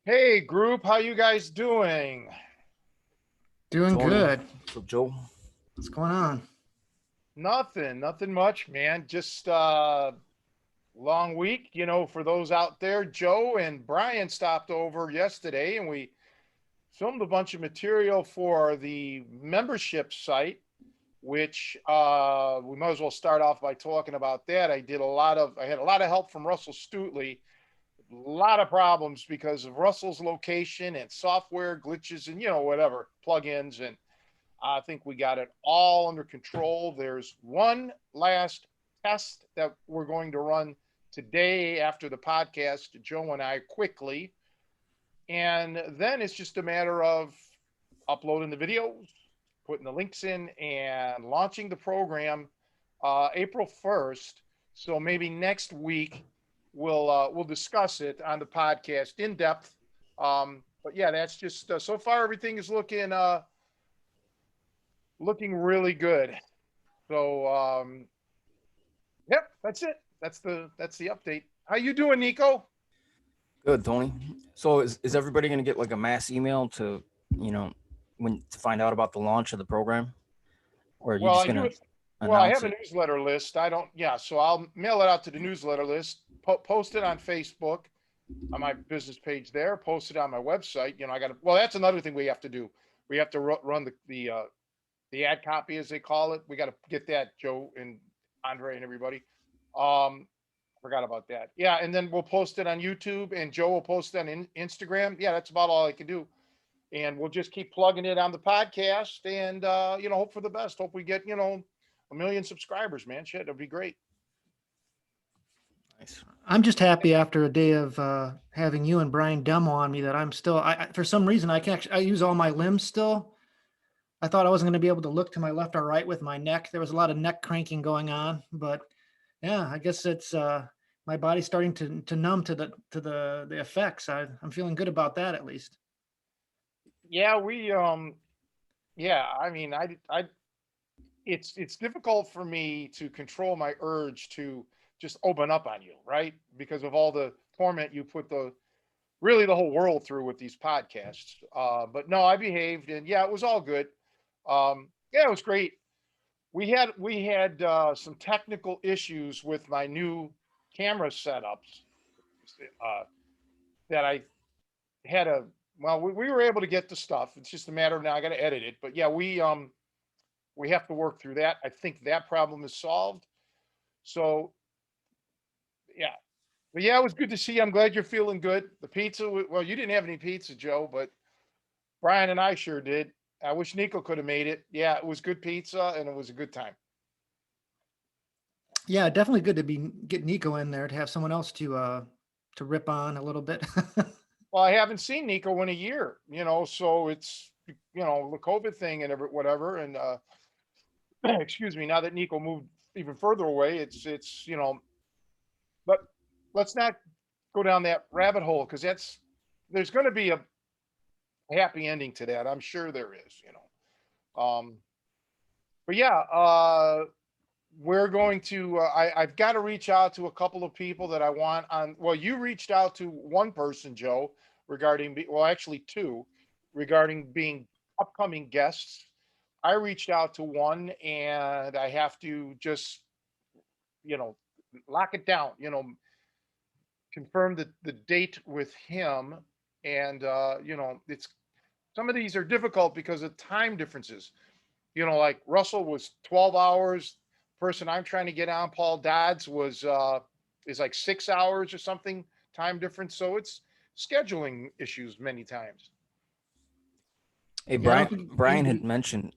Hey group, how you guys doing? Doing Tony, good. what's up, Joe? What's going on? Nothing much, man. Just long week, for those out there. Joe and Brian stopped over yesterday and we filmed a bunch of material for the membership site, which we might as well start off by talking about that. I had a lot of help from Russell Stutley. A lot of problems because of Russell's location and software glitches and whatever plugins, and I think we got it all under control. There's one last test that we're going to run today after the podcast, Joe and I, quickly. And then it's just a matter of uploading the videos, putting the links in, and launching the program April 1st. So maybe next week we'll discuss it on the podcast in depth. But yeah, that's just so far everything is looking really good. So yep, that's it. That's the update. How you doing, Nico? Good, Tony. So is everybody going to get like a mass email to, you know, when to find out about the launch of the program, or are you Well, just I going do to it. Well, I announce have a it? newsletter list. I don't. Yeah, so I'll mail it out to the newsletter list. Post it on Facebook on my business page there. Post it on my website. I got to. Well, that's another thing we have to do. We have to run the ad copy, as they call it. We got to get that, Joe and Andre and everybody. Forgot about that. Yeah, and then we'll post it on YouTube, and Joe will post it on Instagram. Yeah, that's about all I can do. And we'll just keep plugging it on the podcast, and hope for the best. Hope we get 1 million subscribers, man. Shit, that'd be great. Nice. I'm just happy after a day of having you and Brian demo on me that I'm still. For some reason I can actually I use all my limbs still. I thought I wasn't going to be able to look to my left or right with my neck. There was a lot of neck cranking going on, but yeah, I guess it's my body's starting to numb to the effects. I'm feeling good about that at least. Yeah, yeah. I mean, it's difficult for me to control my urge to just open up on you, right? Because of all the torment you put the whole world through with these podcasts. But no, I behaved, and yeah, it was all good. Yeah, it was great. We had some technical issues with my new camera setups uh, that I had a. Well, we were able to get the stuff. It's just a matter of now I got to edit it. But yeah, we have to work through that. I think that problem is solved. So yeah, but yeah, it was good to see you. I'm glad you're feeling good. The pizza, well, you didn't have any pizza, Joe, but Brian and I sure did. I wish Nico could have made it. Yeah, it was good pizza and it was a good time. Yeah, definitely good to get Nico in there to have someone else to rip on a little bit. Well, I haven't seen Nico in a year, so it's the COVID thing and whatever. And excuse me, now that Nico moved even further away, it's but let's not go down that rabbit hole because there's going to be a happy ending to that. I'm sure there is. But yeah, we're going to. I've got to reach out to a couple of people that I want on. Well, you reached out to one person, Joe, regarding. Well, actually two, regarding being upcoming guests. I reached out to one, and I have to just you know lock it down. Confirm the date with him, and it's some of these are difficult because of time differences. Like Russell was 12 hours person I'm trying to get on, Paul Dodds, is like 6 hours or something time difference. So it's scheduling issues many times. Hey, Yeah, I don't Brian. think Brian had anybody. mentioned.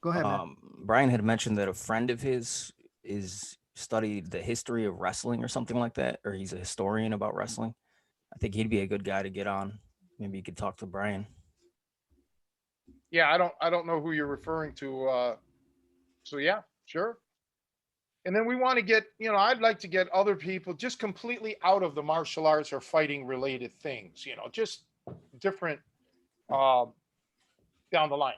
Go ahead, man. Brian had mentioned that a friend of his is studied the history of wrestling or something like that, or he's a historian about wrestling. I think he'd be a good guy to get on. Maybe you could talk to Brian. Yeah, I don't know who you're referring to. So yeah, sure. And then we want to get, I'd like to get other people just completely out of the martial arts or fighting related things, just different uh, down the line.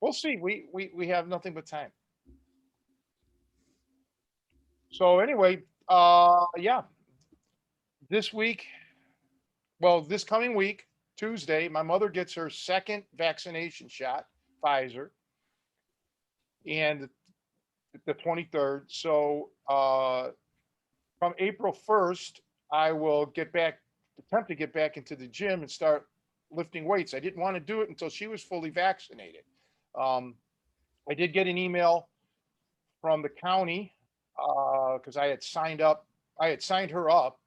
We'll see. We have nothing but time. So anyway, yeah, this week, well, this coming week, Tuesday, my mother gets her second vaccination shot, Pfizer, and the 23rd. So from April 1st, I will attempt to get back into the gym and start lifting weights. I didn't want to do it until she was fully vaccinated. Um, I did get an email from the county because I had signed her up.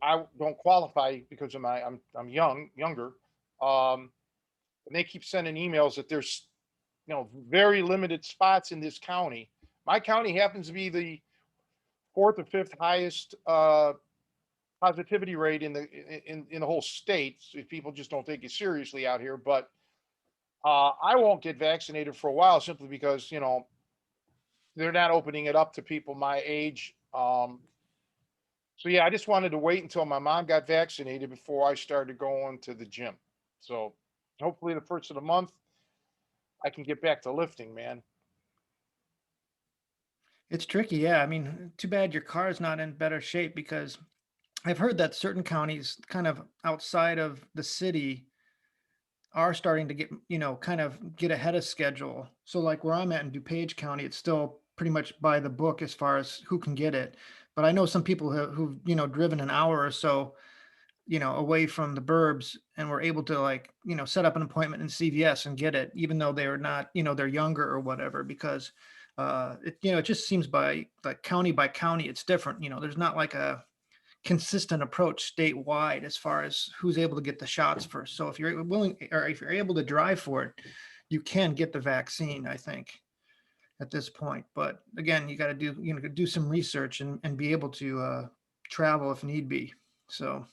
I don't qualify because of I'm younger. Um, and they keep sending emails that there's very limited spots in this county. My county happens to be the fourth or fifth highest positivity rate in the whole state. So people just don't take it seriously out here. But I won't get vaccinated for a while simply because they're not opening it up to people my age. So yeah, I just wanted to wait until my mom got vaccinated before I started going to the gym. So hopefully the first of the month I can get back to lifting, man. It's tricky. Yeah, I mean, too bad your car is not in better shape because I've heard that certain counties, kind of outside of the city, are starting to get, kind of get ahead of schedule. So like where I'm at in DuPage County, it's still pretty much by the book as far as who can get it. But I know some people who've, driven an hour or so, away from the burbs and were able to like, set up an appointment in CVS and get it, even though they're not, they're younger or whatever, because it just seems by county, it's different. There's not like a consistent approach statewide as far as who's able to get the shots first. So if you're willing or if you're able to drive for it, you can get the vaccine, I think, at this point. But again, you got to do some research and be able to travel if need be. So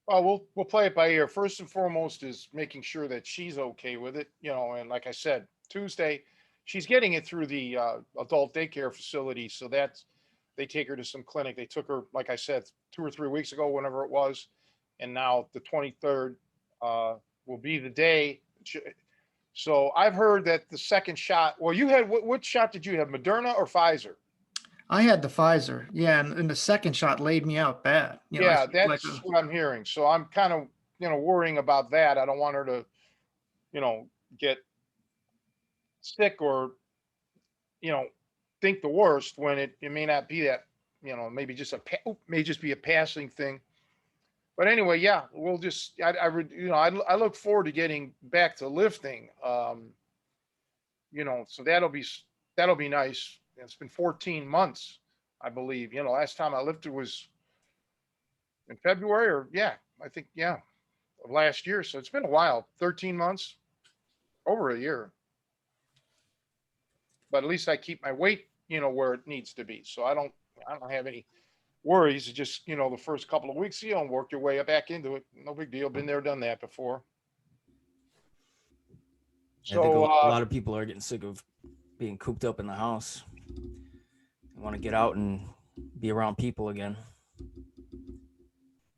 Well, we'll play it by ear. First and foremost is making sure that she's okay with it, and like I said, Tuesday, she's getting it through the adult daycare facility. So they take her to some clinic. They took her, like I said, 2 or 3 weeks ago, whenever it was, and now the 23rd will be the day. So I've heard that the second shot. Well, you had what shot did you have? Moderna or Pfizer? I had the Pfizer, yeah, and the second shot laid me out bad. I Yeah, sleep like that's what I'm hearing. So I'm kind of worrying about that. I don't want her to get sick or you know think the worst when it may not be that. Maybe just may just be a passing thing. But anyway, yeah, we'll just I look forward to getting back to lifting. So that'll be nice. It's been 14 months, I believe. Last time I lifted was in February, or yeah, I think, yeah, of last year. So it's been a while. 13 months, over a year. But at least I keep my weight, where it needs to be. So I don't have any worries. It's just, the first couple of weeks, work your way back into it. No big deal. Been there, done that before. I think So, a lot of people are getting sick of being cooped up in the house. They want to get out and be around people again.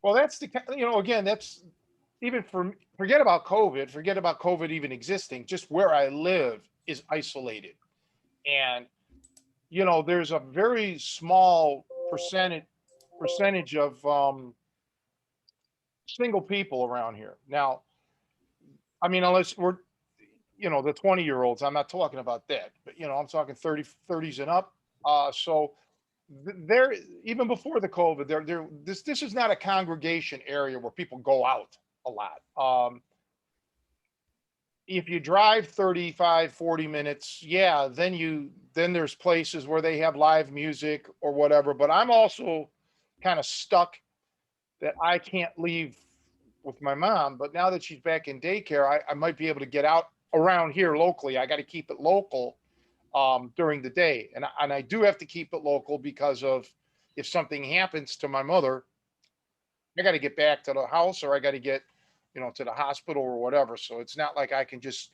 well, that's again, that's even forget about COVID even existing. Just where I live is isolated. And, there's a very small percentage of single people around here. Now, I mean, unless we're, the 20-year-olds, I'm not talking about that, but, I'm talking 30s and up. So there, even before the COVID, this is not a congregation area where people go out a lot. if you drive 35, 40 minutes, yeah, then there's places where they have live music or whatever. But I'm also kind of stuck that I can't leave with my mom. But now that she's back in daycare, I might be able to get out around here locally. I got to keep it local during the day. And I do have to keep it local because of if something happens to my mother, I got to get back to the house or I got to get, to the hospital or whatever. So it's not like I can just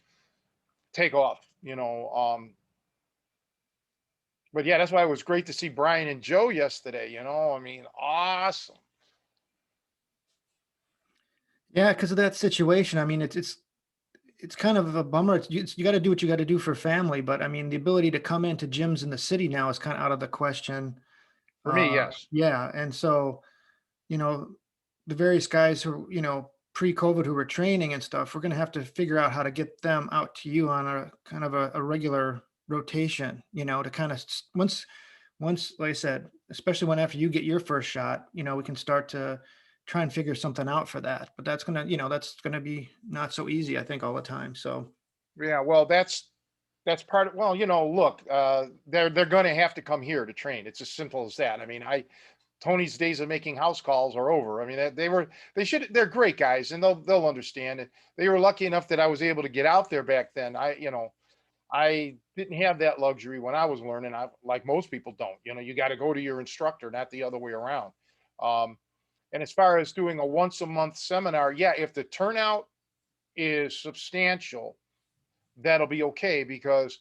take off. But yeah, that's why it was great to see Brian and Joe yesterday. I mean, awesome. Yeah, because of that situation. I mean, it's kind of a bummer. You got to do what you got to do for family, but I mean, the ability to come into gyms in the city now is kind of out of the question. For me, yes. Yeah, and so you know, the various guys who pre-COVID who were training and stuff, we're going to have to figure out how to get them out to you on a kind of a regular rotation. To kind of once, like I said, especially when after you get your first shot, we can start to try and figure something out for that. But that's gonna be not so easy, I think, all the time. So Yeah, well, that's part of, well, look, they're going to have to come here to train. It's as simple as that. I mean, Tony's days of making house calls are over. I mean, they're great guys and they'll understand it. They were lucky enough that I was able to get out there back then. I didn't have that luxury when I was learning. Like most people don't, you got to go to your instructor, not the other way around. And as far as doing a once a month seminar, yeah, if the turnout is substantial, that'll be okay because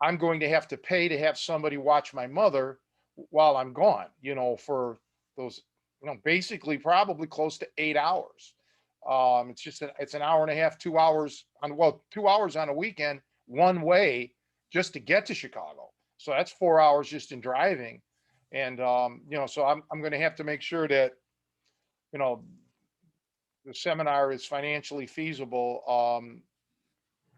I'm going to have to pay to have somebody watch my mother while I'm gone, for those, basically probably close to 8 hours. It's an hour and a half, 2 hours 2 hours on a weekend, one way just to get to Chicago. So that's 4 hours just in driving. And, so I'm going to have to make sure that, you know, the seminar is financially feasible.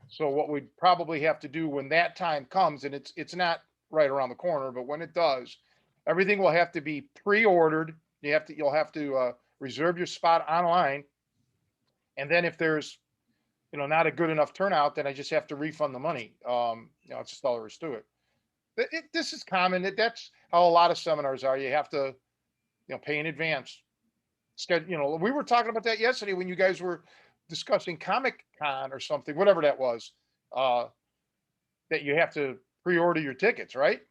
So what we'd probably have to do when that time comes, and it's not right around the corner, but when it does, everything will have to be pre-ordered. You'll have to reserve your spot online, and then if there's not a good enough turnout, then I just have to refund the money. It's just all there is to it. This is common. That's how a lot of seminars are. You have to pay in advance. We were talking about that yesterday when you guys were discussing Comic Con or something, whatever that was. That you have to pre-order your tickets, right?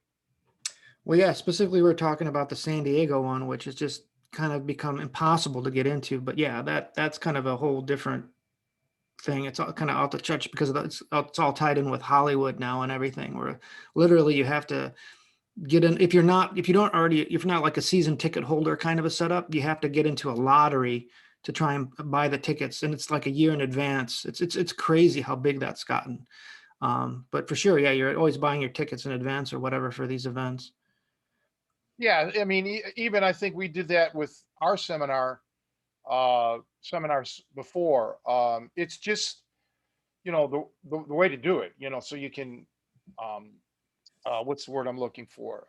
well, yeah, specifically we're talking about the San Diego one, which has just kind of become impossible to get into. But yeah, that's kind of a whole different thing. It's all kind of out the church because it's all tied in with Hollywood now and everything. Where literally you have to get in if you're not like a season ticket holder kind of a setup, you have to get into a lottery to try and buy the tickets, and it's like a year in advance. It's crazy how big that's gotten. But for sure, yeah, you're always buying your tickets in advance or whatever for these events. Yeah, I mean, even I think we did that with our seminars before. It's just the way to do it. So you can um, what's the word I'm looking for?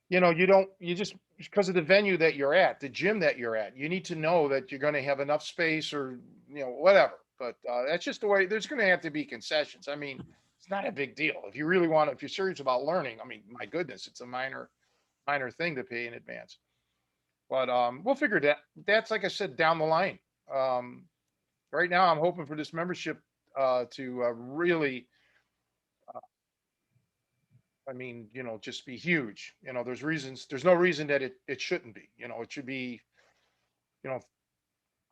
You just because of the venue that you're at, the gym that you're at, you need to know that you're going to have enough space or whatever. But that's just the way. There's going to have to be concessions. I mean, it's not a big deal if you really want. If you're serious about learning, I mean, my goodness, it's a minor thing to pay in advance. But we'll figure that. That's like I said, down the line. Um, right now, I'm hoping for this membership to really I mean, just be huge. There's no reason that it shouldn't be. It should be, you know,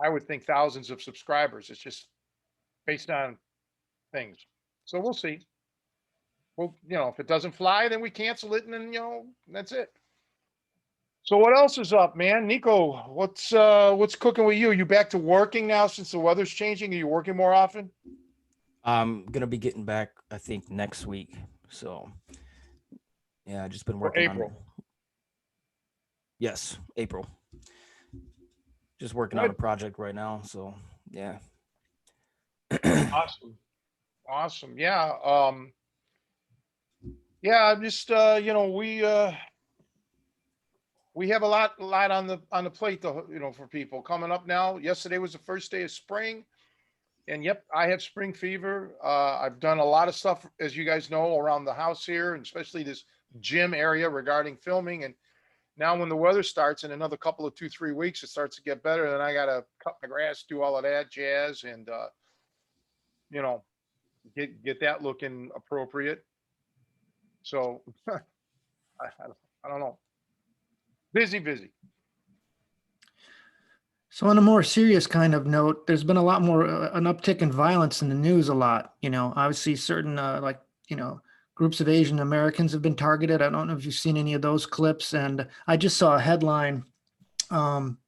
I would think thousands of subscribers. It's just based on things. So we'll see. Well, if it doesn't fly, then we cancel it and then, that's it. So what else is up, man? Nico, what's cooking with you? You back to working now since the weather's changing? Are you working more often? I'm gonna be getting back, I think, next week. So yeah, I just been For working on April. yes, April. Just working on a Good. project right now. So yeah. Awesome. Awesome. Yeah. Yeah, I'm just we have a lot on the plate for people coming up now. Yesterday was the first day of spring. And yep, I have spring fever. I've done a lot of stuff, as you guys know, around the house here, and especially this gym area regarding filming. And now when the weather starts in another couple of 2, 3 weeks, it starts to get better. Then I got to cut my grass, do all of that jazz, and you know, get that looking appropriate. So I don't know. Busy, busy. So on a more serious kind of note, there's been a lot more an uptick in violence in the news a lot. Obviously certain groups of Asian Americans have been targeted. I don't know if you've seen any of those clips. And I just saw a headline um,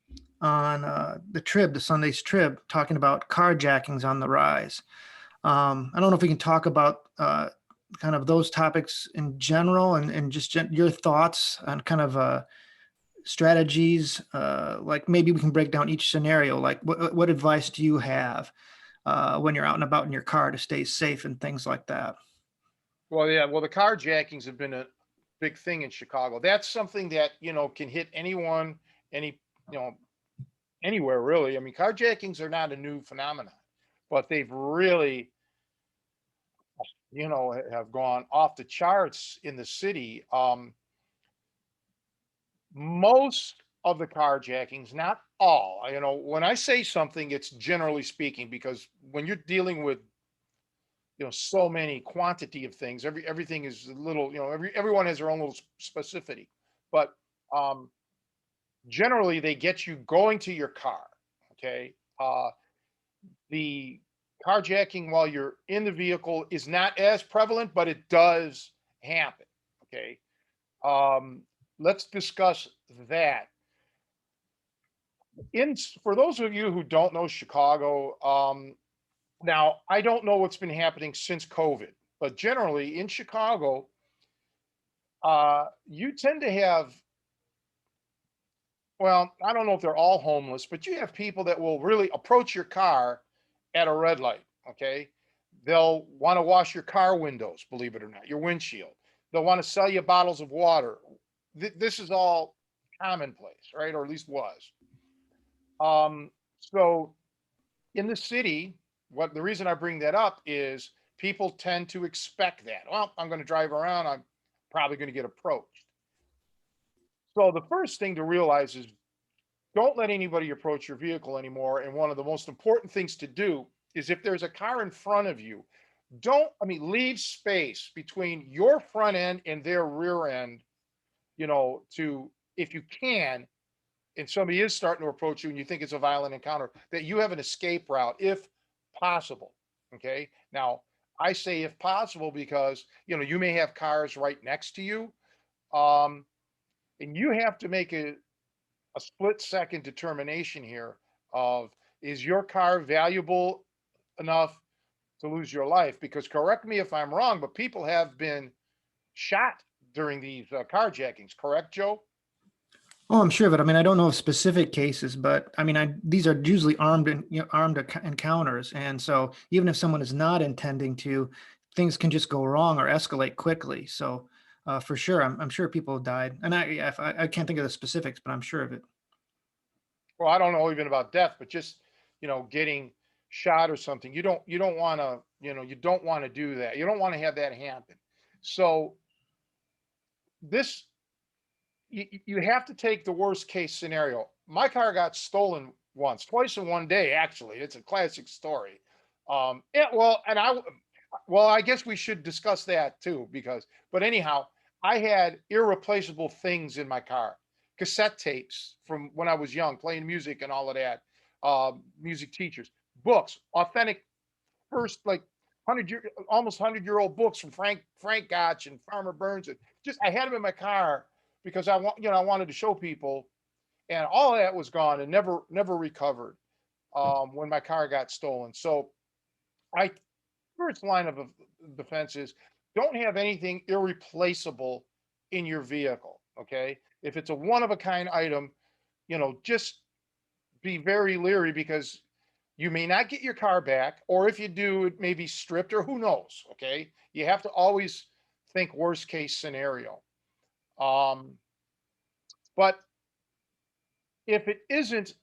on the Trib, the Sunday's Trib, talking about carjackings on the rise. I don't know if we can talk about kind of those topics in general and just your thoughts on kind of strategies. Like maybe we can break down each scenario. Like what advice do you have when you're out and about in your car to stay safe and things like that? Well, yeah. Well, the carjackings have been a big thing in Chicago. That's something that, can hit anyone, you know, anywhere really. I mean, carjackings are not a new phenomenon, but they've really, have gone off the charts in the city. Most of the carjackings, not all, when I say something, it's generally speaking, because when you're dealing with, so many quantity of things, everything is a little, everyone has their own little specificity. But um, generally, they get you going to your car. Okay. The carjacking while you're in the vehicle is not as prevalent, but it does happen. Okay. Um, let's discuss that. For those of you who don't know Chicago, now I don't know what's been happening since COVID, but generally in Chicago, you tend to have, well, I don't know if they're all homeless, but you have people that will really approach your car at a red light. Okay. They'll want to wash your car windows, believe it or not, your windshield. They'll want to sell you bottles of water. This is all commonplace, right? Or at least was. So in the city, what the reason I bring that up is people tend to expect that. Well, I'm going to drive around, I'm probably going to get approached. So the first thing to realize is don't let anybody approach your vehicle anymore. And one of the most important things to do is if there's a car in front of you, leave space between your front end and their rear end, to, if you can, and somebody is starting to approach you and you think it's a violent encounter, that you have an escape route if possible. Okay. Now, I say if possible because, you may have cars right next to you. Um, and you have to make a split second determination here of, is your car valuable enough to lose your life? Because correct me if I'm wrong, but people have been shot during these carjackings. Correct, Joe? Oh, I'm sure of it. I mean, I don't know of specific cases, but I mean, these are usually armed encounters, and so even if someone is not intending to, things can just go wrong or escalate quickly. So, for sure, I'm sure people have died, and I can't think of the specifics, but I'm sure of it. Well, I don't know even about death, but just, getting shot or something. You don't want to, you don't want to do that. You don't want to have that happen. So this, you have to take the worst case scenario. My car got stolen once, twice in one day, actually. It's a classic story. Yeah, well, I guess we should discuss that too, but anyhow, I had irreplaceable things in my car, cassette tapes from when I was young, playing music and all of that, music teachers, books, authentic first, like 100 year, almost 100-year-old books from Frank Gotch and Farmer Burns. And just, I had them in my car because I wanted to show people, and all of that was gone and never recovered when my car got stolen. So I first line of defense is don't have anything irreplaceable in your vehicle. Okay. If it's a one of a kind item, just be very leery because you may not get your car back, or if you do, it may be stripped, or who knows. Okay. You have to always think worst case scenario. Um, but if it isn't,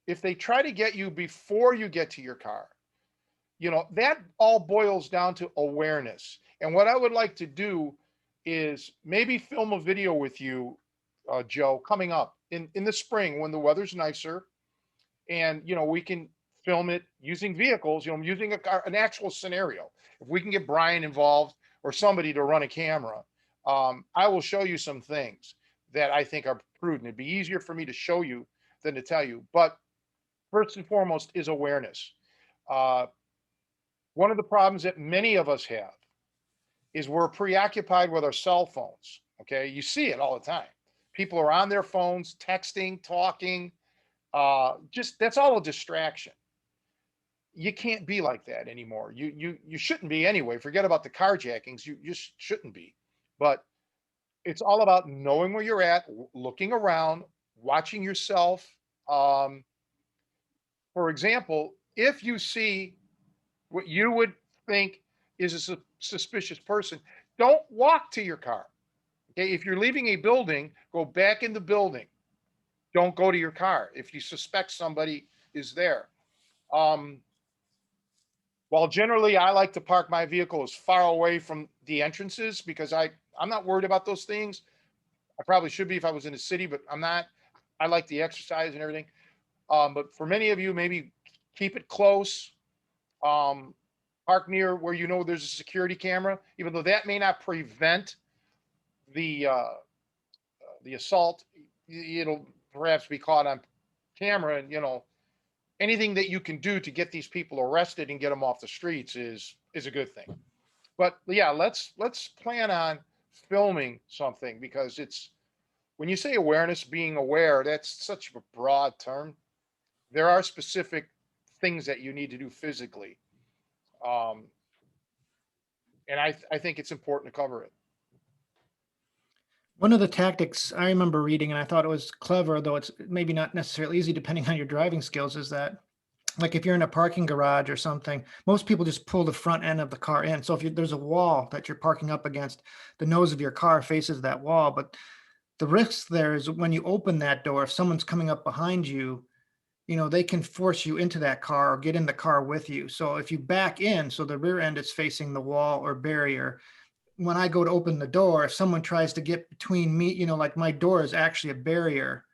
if they try to get you before you get to your car, that all boils down to awareness. And what I would like to do is maybe film a video with you, Joe, coming up in the spring when the weather's nicer, and we can film it using vehicles, using an actual scenario. If we can get Brian involved or somebody to run a camera, I will show you some things that I think are prudent. It'd be easier for me to show you than to tell you. But first and foremost is awareness. Uh, One of the problems that many of us have is we're preoccupied with our cell phones. Okay. You see it all the time. People are on their phones, texting, talking. Just that's all a distraction. You can't be like that anymore. You shouldn't be anyway. Forget about the carjackings. You just shouldn't be. But it's all about knowing where you're at, looking around, watching yourself. Um, for example, if you see what you would think is a suspicious person, don't walk to your car. Okay, if you're leaving a building, go back in the building. Don't go to your car if you suspect somebody is there. Um, while generally I like to park my vehicle as far away from the entrances because I'm not worried about those things. I probably should be if I was in a city, but I'm not. I like the exercise and everything. But for many of you, maybe keep it close. Um, Park near where there's a security camera, even though that may not prevent the the assault. It'll perhaps be caught on camera, and anything that you can do to get these people arrested and get them off the streets is a good thing. But yeah, let's plan on filming something because it's when you say awareness, being aware, that's such a broad term. There are specific things that you need to do physically. Um, and I think it's important to cover it. One of the tactics I remember reading, and I thought it was clever, though it's maybe not necessarily easy depending on your driving skills, is that like if you're in a parking garage or something, most people just pull the front end of the car in. So if there's a wall that you're parking up against, the nose of your car faces that wall. But the risk there is when you open that door, if someone's coming up behind you, they can force you into that car or get in the car with you. So if you back in, so the rear end is facing the wall or barrier, when I go to open the door, if someone tries to get between me, like my door is actually a barrier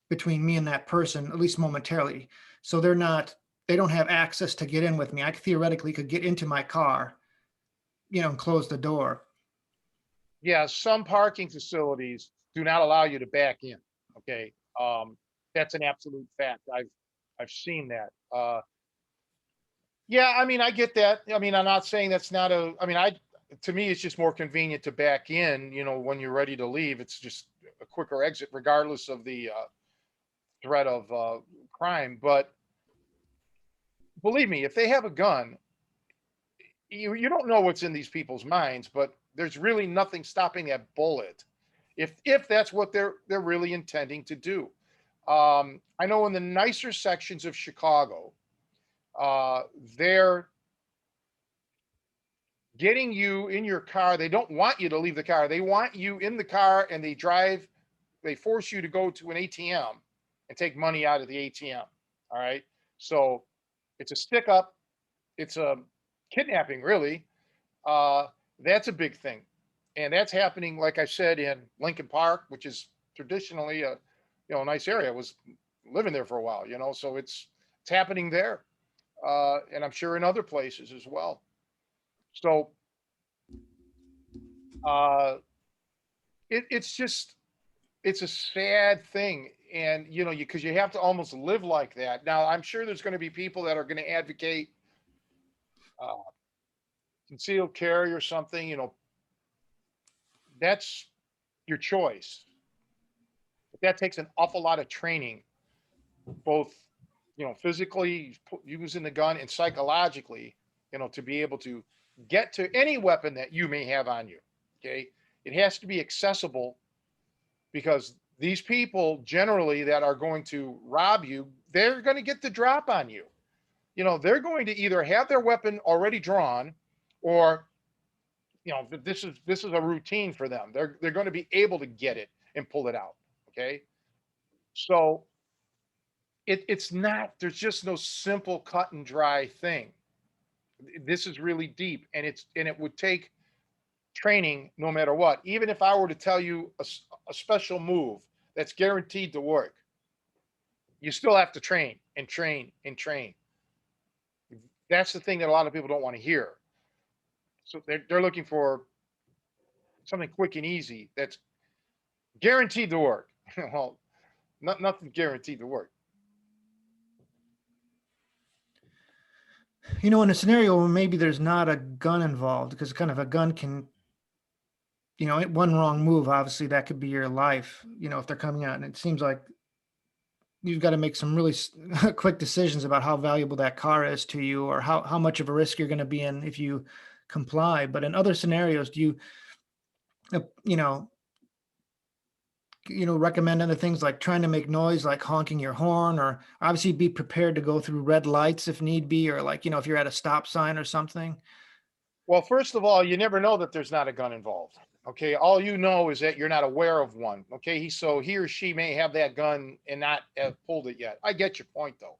between me and that person, at least momentarily. So they don't have access to get in with me. I theoretically could get into my car, and close the door. Yeah, some parking facilities do not allow you to back in. Okay, that's an absolute fact. I've seen that. Yeah, I mean, I get that. I mean, I'm not saying that's not a. I mean, to me, it's just more convenient to back in. When you're ready to leave, it's just a quicker exit, regardless of the threat of crime. But believe me, if they have a gun, you don't know what's in these people's minds, but there's really nothing stopping that bullet if that's what they're really intending to do. I know in the nicer sections of Chicago, they're getting you in your car. They don't want you to leave the car. They want you in the car, and they force you to go to an ATM and take money out of the ATM. All right. So it's a stick up. It's a kidnapping, really. Uh, that's a big thing. And that's happening, like I said, in Lincoln Park, which is traditionally a nice area. I was living there for a while, so it's happening there. And I'm sure in other places as well. So uh, it's a sad thing. And, because you have to almost live like that. Now, I'm sure there's going to be people that are going to advocate uh, concealed carry or something, that's your choice. But that takes an awful lot of training, both, physically using the gun and psychologically, to be able to get to any weapon that you may have on you. Okay. It has to be accessible because these people generally that are going to rob you, they're going to get the drop on you. They're going to either have their weapon already drawn or this is a routine for them. They're going to be able to get it and pull it out. Okay. So it's not, there's just no simple cut and dry thing. This is really deep, and it would take training no matter what. Even if I were to tell you a special move that's guaranteed to work, you still have to train and train and train. That's the thing that a lot of people don't want to hear. So they're looking for something quick and easy that's guaranteed to work. Well, nothing guaranteed to work. You know, in a scenario where maybe there's not a gun involved, because kind of a gun can, you know, one wrong move, obviously that could be your life, you know, if they're coming out. And it seems like you've got to make some really quick decisions about how valuable that car is to you, or how much of a risk you're going to be in if you comply. But in other scenarios, do you, you recommend other things like trying to make noise, like honking your horn, or obviously be prepared to go through red lights if need be, or like, if you're at a stop sign or something? Well, first of all, you never know that there's not a gun involved. Okay, all you know is that you're not aware of one. Okay, so he or she may have that gun and not have pulled it yet. I get your point though.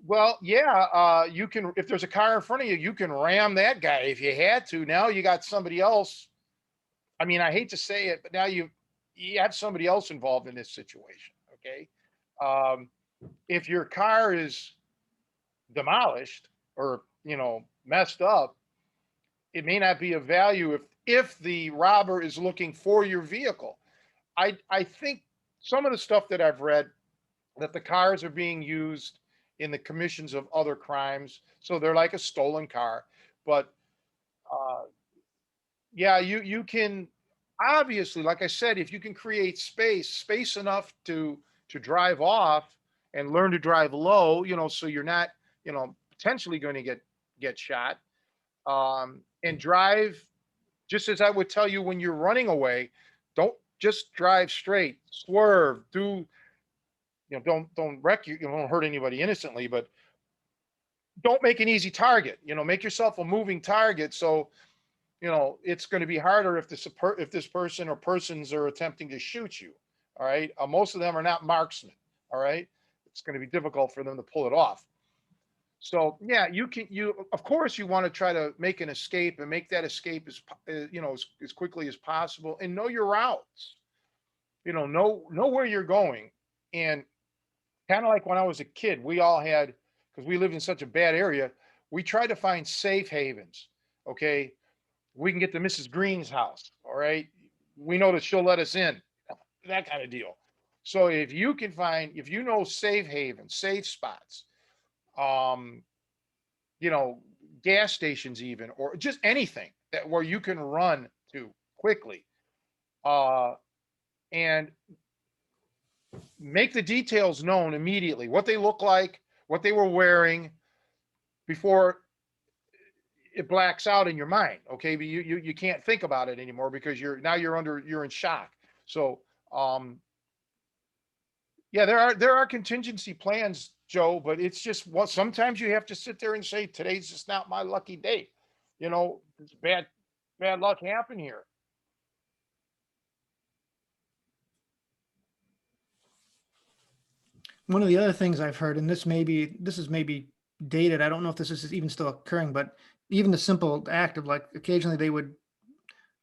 Well, yeah, you can, if there's a car in front of you, you can ram that guy if you had to. Now you got somebody else. I mean, I hate to say it, but now you have somebody else involved in this situation. Okay, um, if your car is demolished or messed up, it may not be of value if the robber is looking for your vehicle. I think some of the stuff that I've read, that the cars are being used in the commissions of other crimes, so they're like a stolen car. But uh, yeah, you can, obviously, like I said, if you can create space enough to drive off and learn to drive low, so you're not potentially going to get shot, and drive just as I would tell you when you're running away. Don't just drive straight, swerve, don't wreck you don't hurt anybody innocently, but don't make an easy target. Make yourself a moving target, so it's going to be harder if this person or persons are attempting to shoot you. All right, most of them are not marksmen. All right, it's going to be difficult for them to pull it off. So yeah, you of course you want to try to make an escape and make that escape as quickly as possible, and know your routes. Know where you're going. And kind of like when I was a kid, we all had, because we lived in such a bad area, we tried to find safe havens. Okay, we can get to Mrs. Green's house. All right, we know that she'll let us in, that kind of deal. So if you know safe havens, safe spots, um, you know, gas stations even, or just anything that where you can run to quickly, uh, and make the details known immediately, what they look like, what they were wearing, before it blacks out in your mind. Okay, but you can't think about it anymore because you're in shock. So yeah, there are contingency plans, Joe, but it's just what sometimes you have to sit there and say, today's just not my lucky day. It's bad luck happen here. One of the other things I've heard, and this is maybe dated, I don't know if this is even still occurring, but even the simple act of, like, occasionally they would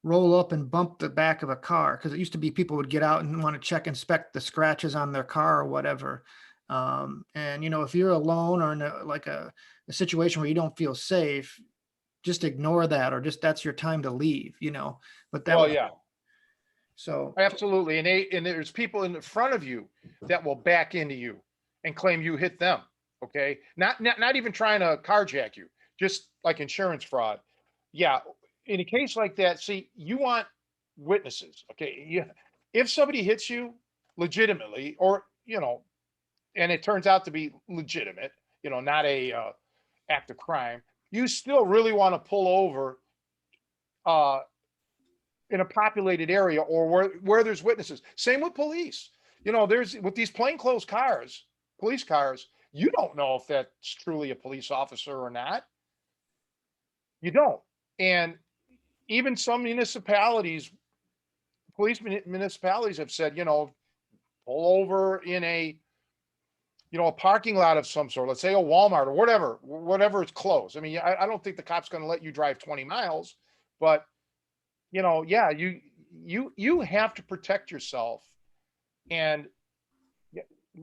roll up and bump the back of a car, because it used to be people would get out and want to inspect the scratches on their car or whatever. And if you're alone or in a situation where you don't feel safe, just ignore that, or just that's your time to leave. But that Well, would, yeah, so absolutely. And there's people in front of you that will back into you and claim you hit them. Okay, not even trying to carjack you, just like insurance fraud. Yeah, in a case like that, see, you want witnesses. Okay, yeah, if somebody hits you legitimately, or and it turns out to be legitimate, not a act of crime, you still really want to pull over uh, in a populated area, or where there's witnesses. Same with police. There's with these plainclothes cars, police cars, you don't know if that's truly a police officer or not. You don't. And even some municipalities, municipalities have said, pull over in a a parking lot of some sort, let's say a Walmart or whatever is closed. I mean, I don't think the cop's going to let you drive 20 miles, but yeah, you have to protect yourself. And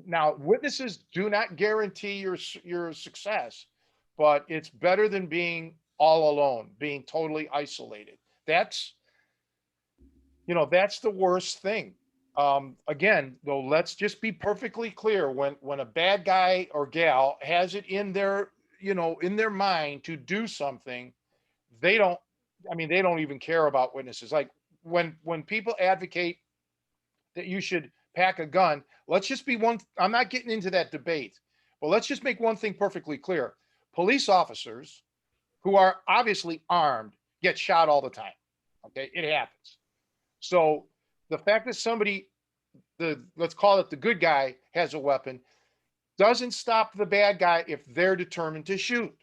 now witnesses do not guarantee your success, but it's better than being all alone, being totally isolated. That's that's the worst thing. Again, though, let's just be perfectly clear. When a bad guy or gal has it in their in their mind to do something, they don't. I mean, they don't even care about witnesses. Like when people advocate that you should pack a gun, let's just be one. I'm not getting into that debate, but let's just make one thing perfectly clear: police officers who are obviously armed get shot all the time. Okay, it happens. So the fact that somebody, let's call it the good guy, has a weapon, doesn't stop the bad guy if they're determined to shoot.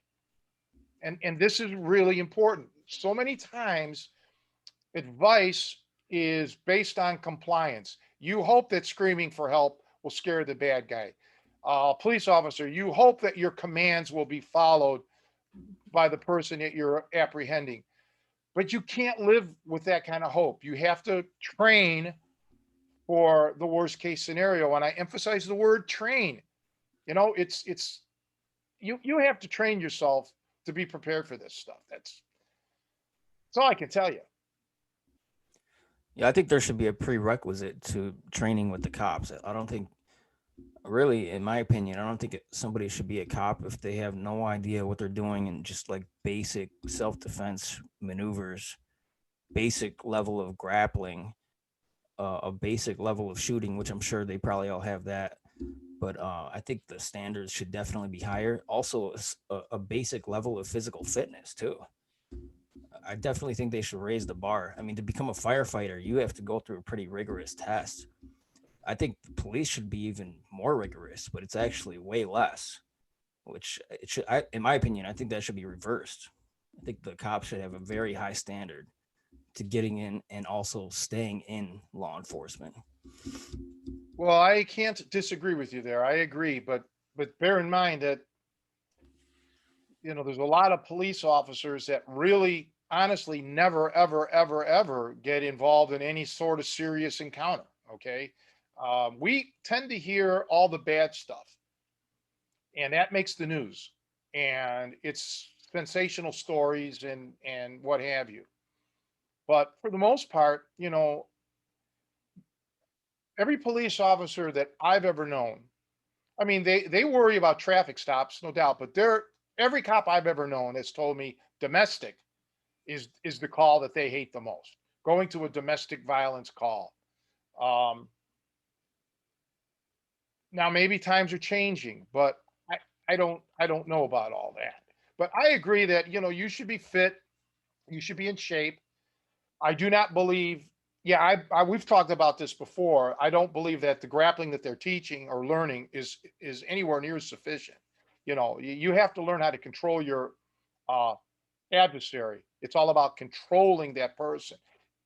And this is really important. So many times, advice is based on compliance. You hope that screaming for help will scare the bad guy. Police officer, you hope that your commands will be followed by the person that you're apprehending. But you can't live with that kind of hope. You have to train for the worst case scenario. And I emphasize the word train. It's you have to train yourself to be prepared for this stuff. That's all I can tell you. Yeah, I think there should be a prerequisite to training with the cops. I don't think, really, in my opinion, I don't think somebody should be a cop if they have no idea what they're doing and just like basic self defense maneuvers, basic level of grappling, a basic level of shooting, which I'm sure they probably all have that. But I think the standards should definitely be higher. Also, a basic level of physical fitness too. I definitely think they should raise the bar. I mean, to become a firefighter, you have to go through a pretty rigorous test. I think the police should be even more rigorous, but it's actually way less. Which it should, in my opinion, I think that should be reversed. I think the cops should have a very high standard to getting in and also staying in law enforcement. Well, I can't disagree with you there. I agree, but bear in mind that there's a lot of police officers that really honestly never ever ever ever get involved in any sort of serious encounter. Okay. We tend to hear all the bad stuff, and that makes the news, and it's sensational stories and what have you. But for the most part, every police officer that I've ever known, I mean, they worry about traffic stops, no doubt, but every cop I've ever known has told me domestic is the call that they hate the most. Going to a domestic violence call. Um, Now maybe times are changing, but I don't know about all that. But I agree that you should be fit, you should be in shape. I do not believe. Yeah, we've talked about this before. I don't believe that the grappling that they're teaching or learning is anywhere near sufficient. You have to learn how to control your uh, adversary. It's all about controlling that person.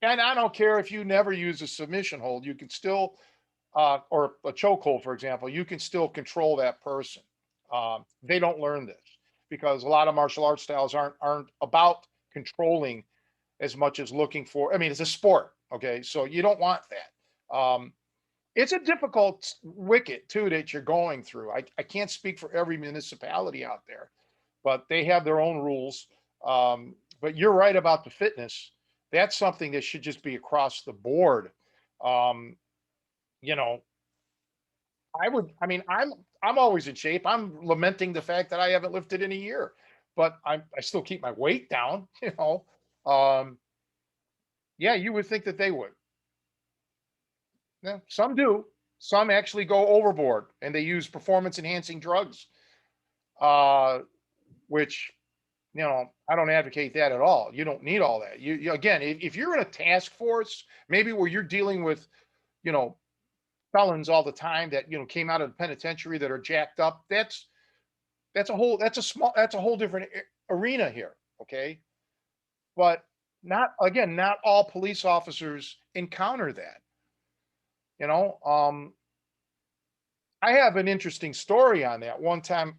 And I don't care if you never use a submission hold, you can still, or a chokehold, for example, you can still control that person. They don't learn this because a lot of martial arts styles aren't about controlling as much as looking for. I mean, it's a sport, okay? So you don't want that. It's a difficult wicket too that you're going through. I can't speak for every municipality out there, but they have their own rules. But you're right about the fitness. That's something that should just be across the board. Um, you know, I mean, I'm always in shape. I'm lamenting the fact that I haven't lifted in a year, but I still keep my weight down. Um, yeah, you would think that they would. Yeah, some do. Some actually go overboard and they use performance enhancing drugs, uh, which I don't advocate that at all. You don't need all that. Again, if you're in a task force, maybe where you're dealing with, you know, felons all the time that came out of the penitentiary that are jacked up. That's a whole different arena here. Okay, but not all police officers encounter that. You know, I have an interesting story on that. One time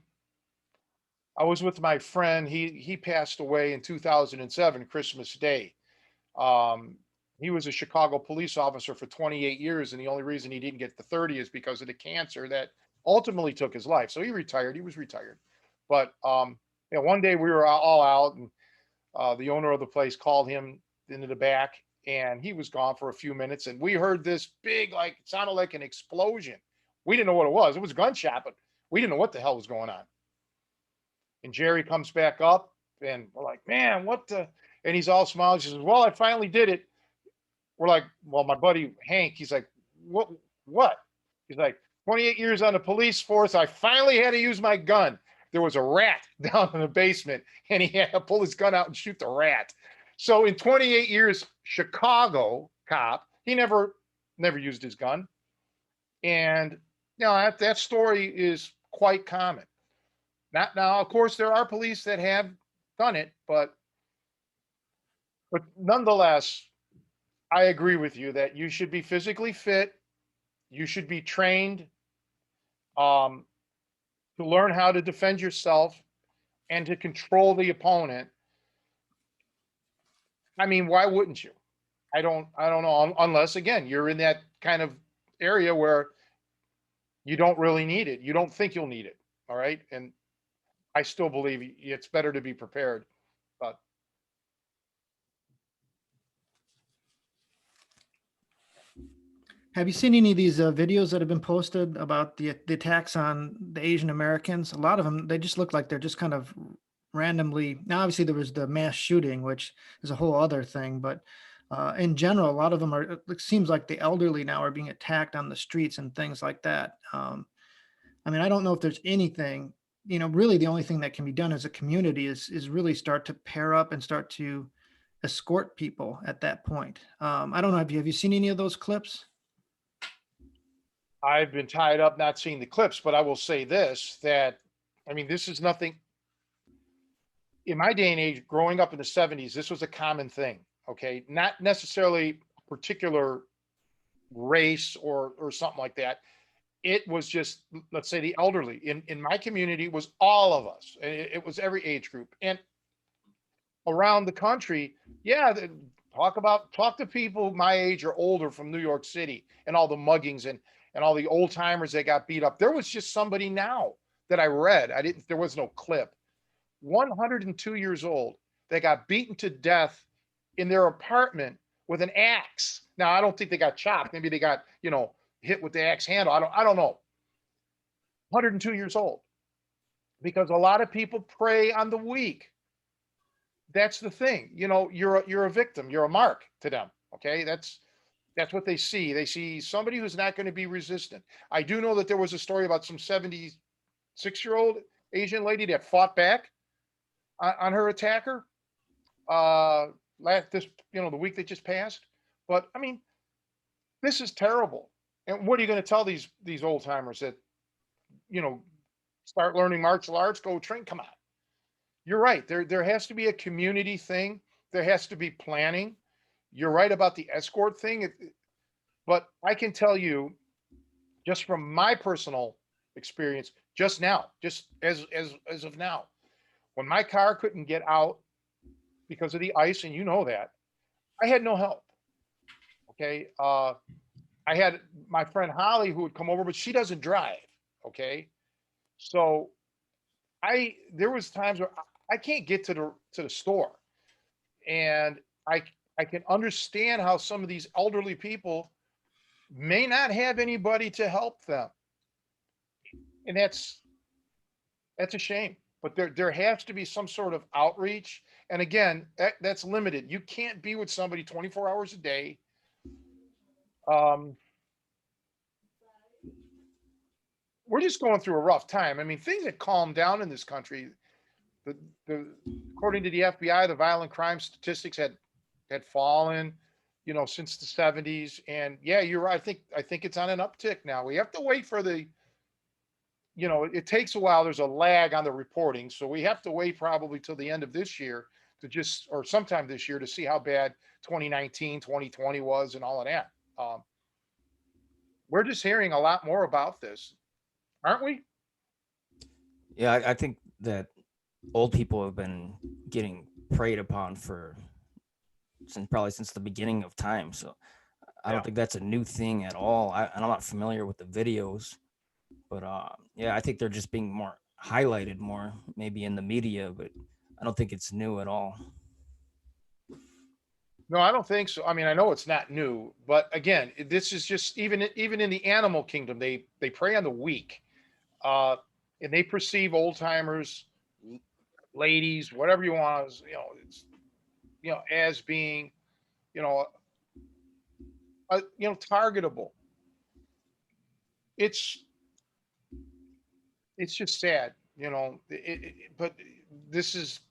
I was with my friend. He passed away in 2007, Christmas Day. Um, he was a Chicago police officer for 28 years, and the only reason he didn't get the 30 is because of the cancer that ultimately took his life. So he retired. He was retired. But yeah, one day we were all out, and the owner of the place called him into the back, and he was gone for a few minutes. And we heard this big, like, it sounded like an explosion. We didn't know what it was. It was a gunshot, but we didn't know what the hell was going on. And Jerry comes back up, and we're like, man, what the? And he's all smiles. He says, well, I finally did it. We're like, well, my buddy Hank, he's like, what? What? He's like, 28 years on the police force. I finally had to use my gun. There was a rat down in the basement, and he had to pull his gun out and shoot the rat. So in 28 years, Chicago cop, he never used his gun. And that story is quite common. Not now, of course, there are police that have done it, but nonetheless, I agree with you that you should be physically fit. You should be trained um, to learn how to defend yourself and to control the opponent. I mean, why wouldn't you? I don't know, unless again, you're in that kind of area where you don't really need it. You don't think you'll need it. All right. And I still believe it's better to be prepared. But Have you seen any of these videos that have been posted about the attacks on the Asian Americans? A lot of them, they just look like they're just kind of randomly. Now, obviously, there was the mass shooting, which is a whole other thing. But in general, a lot of them are. It seems like the elderly now are being attacked on the streets and things like that. I mean, I don't know if there's anything. Really, the only thing that can be done as a community is really start to pair up and start to escort people at that point. I don't know. Have you seen any of those clips? I've been tied up not seeing the clips, but I will say this, that I mean, this is nothing in my day and age. Growing up in the 70s, this was a common thing. Okay, not necessarily a particular race or something like that. It was just, let's say, the elderly in my community was all of us. It was every age group. And around the country, yeah, talk to people my age or older from New York City, and all the muggings and all the old timers that got beat up. There was just somebody now that I read. There was no clip. 102 years old that got beaten to death in their apartment with an axe. Now, I don't think they got chopped. Maybe they got, hit with the axe handle. I don't know. 102 years old. Because a lot of people prey on the weak. That's the thing. You're a victim. You're a mark to them. Okay? That's what they see. They see somebody who's not going to be resistant. I do know that there was a story about some 76-year-old Asian lady that fought back on her attacker the week that just passed. But I mean, this is terrible. And what are you going to tell these old timers that start learning martial arts, go train? Come on. You're right. There has to be a community thing. There has to be planning. You're right about the escort thing. But I can tell you, just from my personal experience, just now, just as of now, when my car couldn't get out because of the ice, and you know that, I had no help. Okay. I had my friend Holly who would come over, but she doesn't drive. Okay. So there was times where I can't get to the store, and I can understand how some of these elderly people may not have anybody to help them, and that's a shame. But there has to be some sort of outreach, and again, that's limited. You can't be with somebody 24 hours a day. Um, we're just going through a rough time. I mean, things have calmed down in this country. The according to the FBI, the violent crime statistics had fallen, since the 70s. And yeah, you're right. I think it's on an uptick now. We have to wait for it takes a while. There's a lag on the reporting. So we have to wait probably till the end of this year or sometime this year to see how bad 2019, 2020 was and all of that. We're just hearing a lot more about this. aren't we? Yeah, I think that old people have been getting preyed upon for since the beginning of time. So I Yeah. don't think that's a new thing at all. And I'm not familiar with the videos, but yeah, I think they're just being more highlighted more, maybe in the media, but I don't think it's new at all. No, I don't think so. I mean, I know it's not new, but again, this is just even in the animal kingdom, they prey on the weak, uh, and they perceive old timers, ladies, whatever you want, as, it's as being you know targetable. It's it's just sad, but this is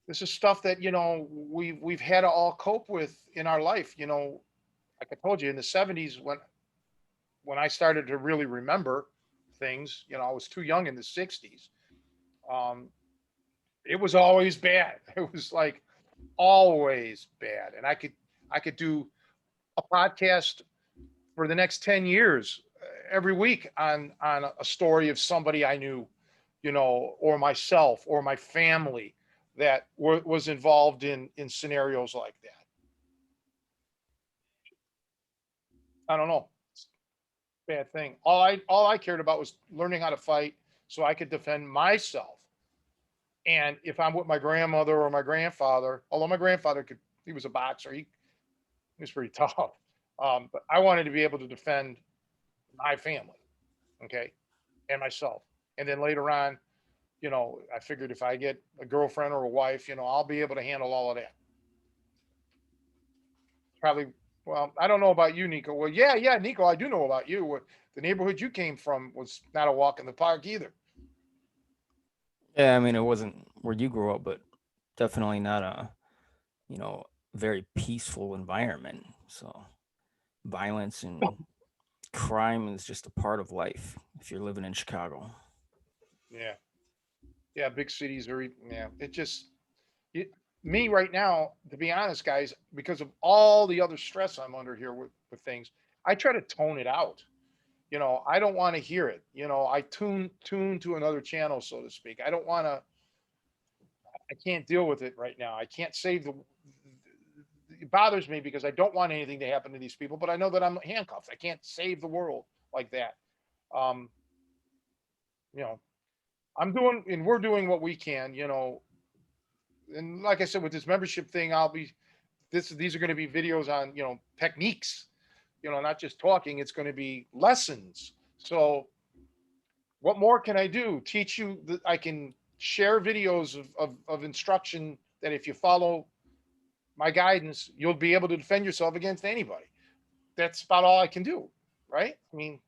this is stuff that we've had to all cope with in our life. Like I told you, in the '70s when I started to really remember things, I was too young in the '60s. Um, it was always bad. It was like always bad, and I could do a podcast for the next 10 years every week on a story of somebody I knew, or myself or my family that was involved in scenarios like that. I don't know. It's a bad thing. All I cared about was learning how to fight so I could defend myself. And if I'm with my grandmother or my grandfather, although my grandfather he was a boxer, he was pretty tough. But I wanted to be able to defend my family, okay, and myself. And then later on, I figured if I get a girlfriend or a wife, I'll be able to handle all of that. Probably, well, I don't know about you, Nico. Well, yeah, Nico, I do know about you. The neighborhood you came from was not a walk in the park either. Yeah, I mean, it wasn't where you grew up, but definitely not a, you know, very peaceful environment. So violence and crime is just a part of life if you're living in Chicago. Yeah, yeah, big cities are, yeah, it, me right now, to be honest, guys, because of all the other stress I'm under here with things, I try to tone it out. I don't want to hear it. I tune to another channel, so to speak. I don't want to. I can't deal with it right now. I can't save the. It bothers me because I don't want anything to happen to these people, but I know that I'm handcuffed. I can't save the world like that. Um, you know, I'm doing, and we're doing what we can. And like I said, with this membership thing, I'll be. These are going to be videos on techniques. Not just talking. It's going to be lessons. So what more can I do? Teach you that I can share videos of instruction that if you follow my guidance, you'll be able to defend yourself against anybody. That's about all I can do, right? I mean,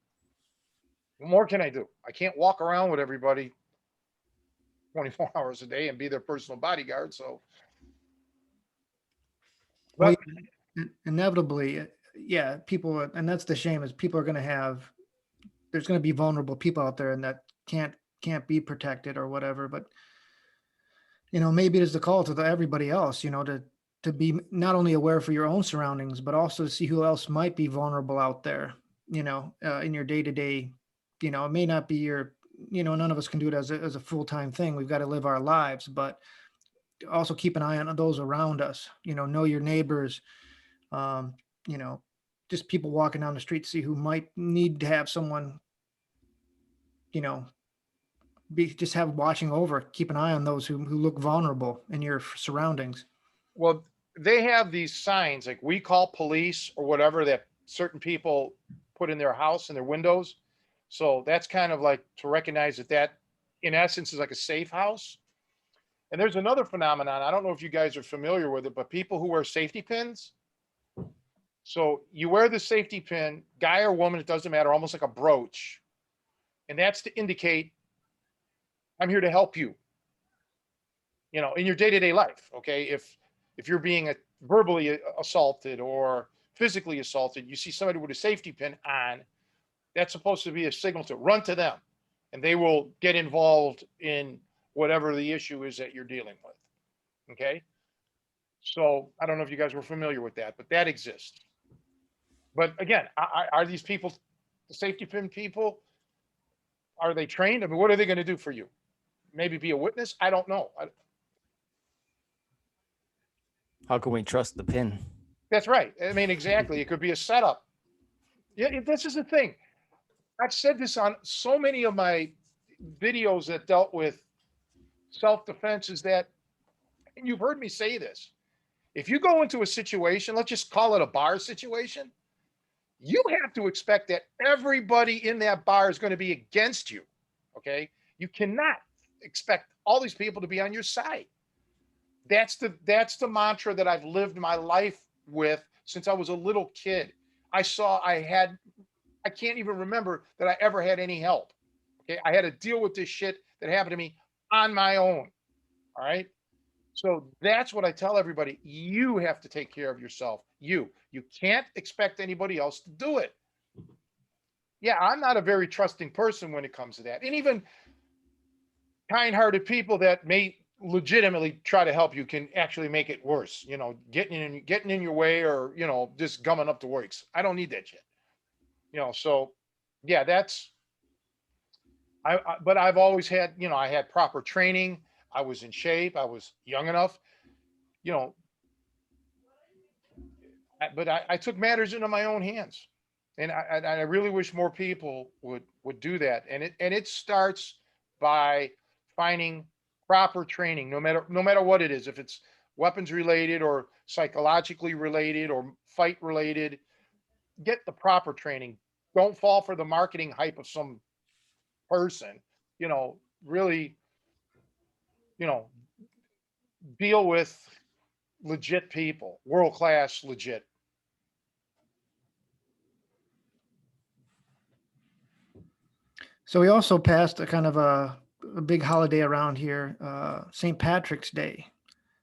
what more can I do? I can't walk around with everybody 24 hours a day and be their personal bodyguard. So, Well, but inevitably, yeah, people, and that's the shame is people are going to have, there's going to be vulnerable people out there and that can't be protected or whatever. But maybe it is the call to everybody else, to be not only aware for your own surroundings, but also see who else might be vulnerable out there, in your day to day. It may not be none of us can do it as a full time thing. We've got to live our lives, but also keep an eye on those around us. Know your neighbors. Um, you know, just people walking down the street, see who might need to have someone, you know, just have watching over, keep an eye on those who look vulnerable in your surroundings. well, they have these signs like we call police or whatever that certain people put in their house and their windows. So that's kind of like to recognize that in essence is like a safe house. And there's another phenomenon. I don't know if you guys are familiar with it, but people who wear safety pins. So you wear the safety pin, guy or woman, it doesn't matter, almost like a brooch. And that's to indicate I'm here to help you, in your day-to-day life. Okay. If you're being verbally assaulted or physically assaulted, you see somebody with a safety pin on, that's supposed to be a signal to run to them and they will get involved in whatever the issue is that you're dealing with. Okay. So I don't know if you guys were familiar with that, but that exists. But again, are these people the safety pin people? are they trained? I mean, what are they going to do for you? Maybe be a witness? I don't know. How can we trust the pin? That's right. I mean, exactly. It could be a setup. Yeah, this is the thing. I've said this on so many of my videos that dealt with self-defense is that, and you've heard me say this, if you go into a situation, let's just call it a bar situation, you have to expect that everybody in that bar is going to be against you. Okay. You cannot expect all these people to be on your side. That's the mantra that I've lived my life with since I was a little kid. I can't even remember that I ever had any help. Okay. I had to deal with this shit that happened to me on my own. All right. So that's what I tell everybody. You have to take care of yourself. You can't expect anybody else to do it. Yeah, I'm not a very trusting person when it comes to that. And even kind-hearted people that may legitimately try to help you can actually make it worse, getting in your way, or, just gumming up the works. I don't need that shit. So yeah, but I've always had, I had proper training. I was in shape. I was young enough, but I took matters into my own hands, and I really wish more people would do that. And it starts by finding proper training, no matter what it is, if it's weapons related or psychologically related or fight related. Get the proper training. Don't fall for the marketing hype of some person. Really, deal with legit people, world class, legit. So we also passed a kind of a big holiday around here, St. Patrick's Day.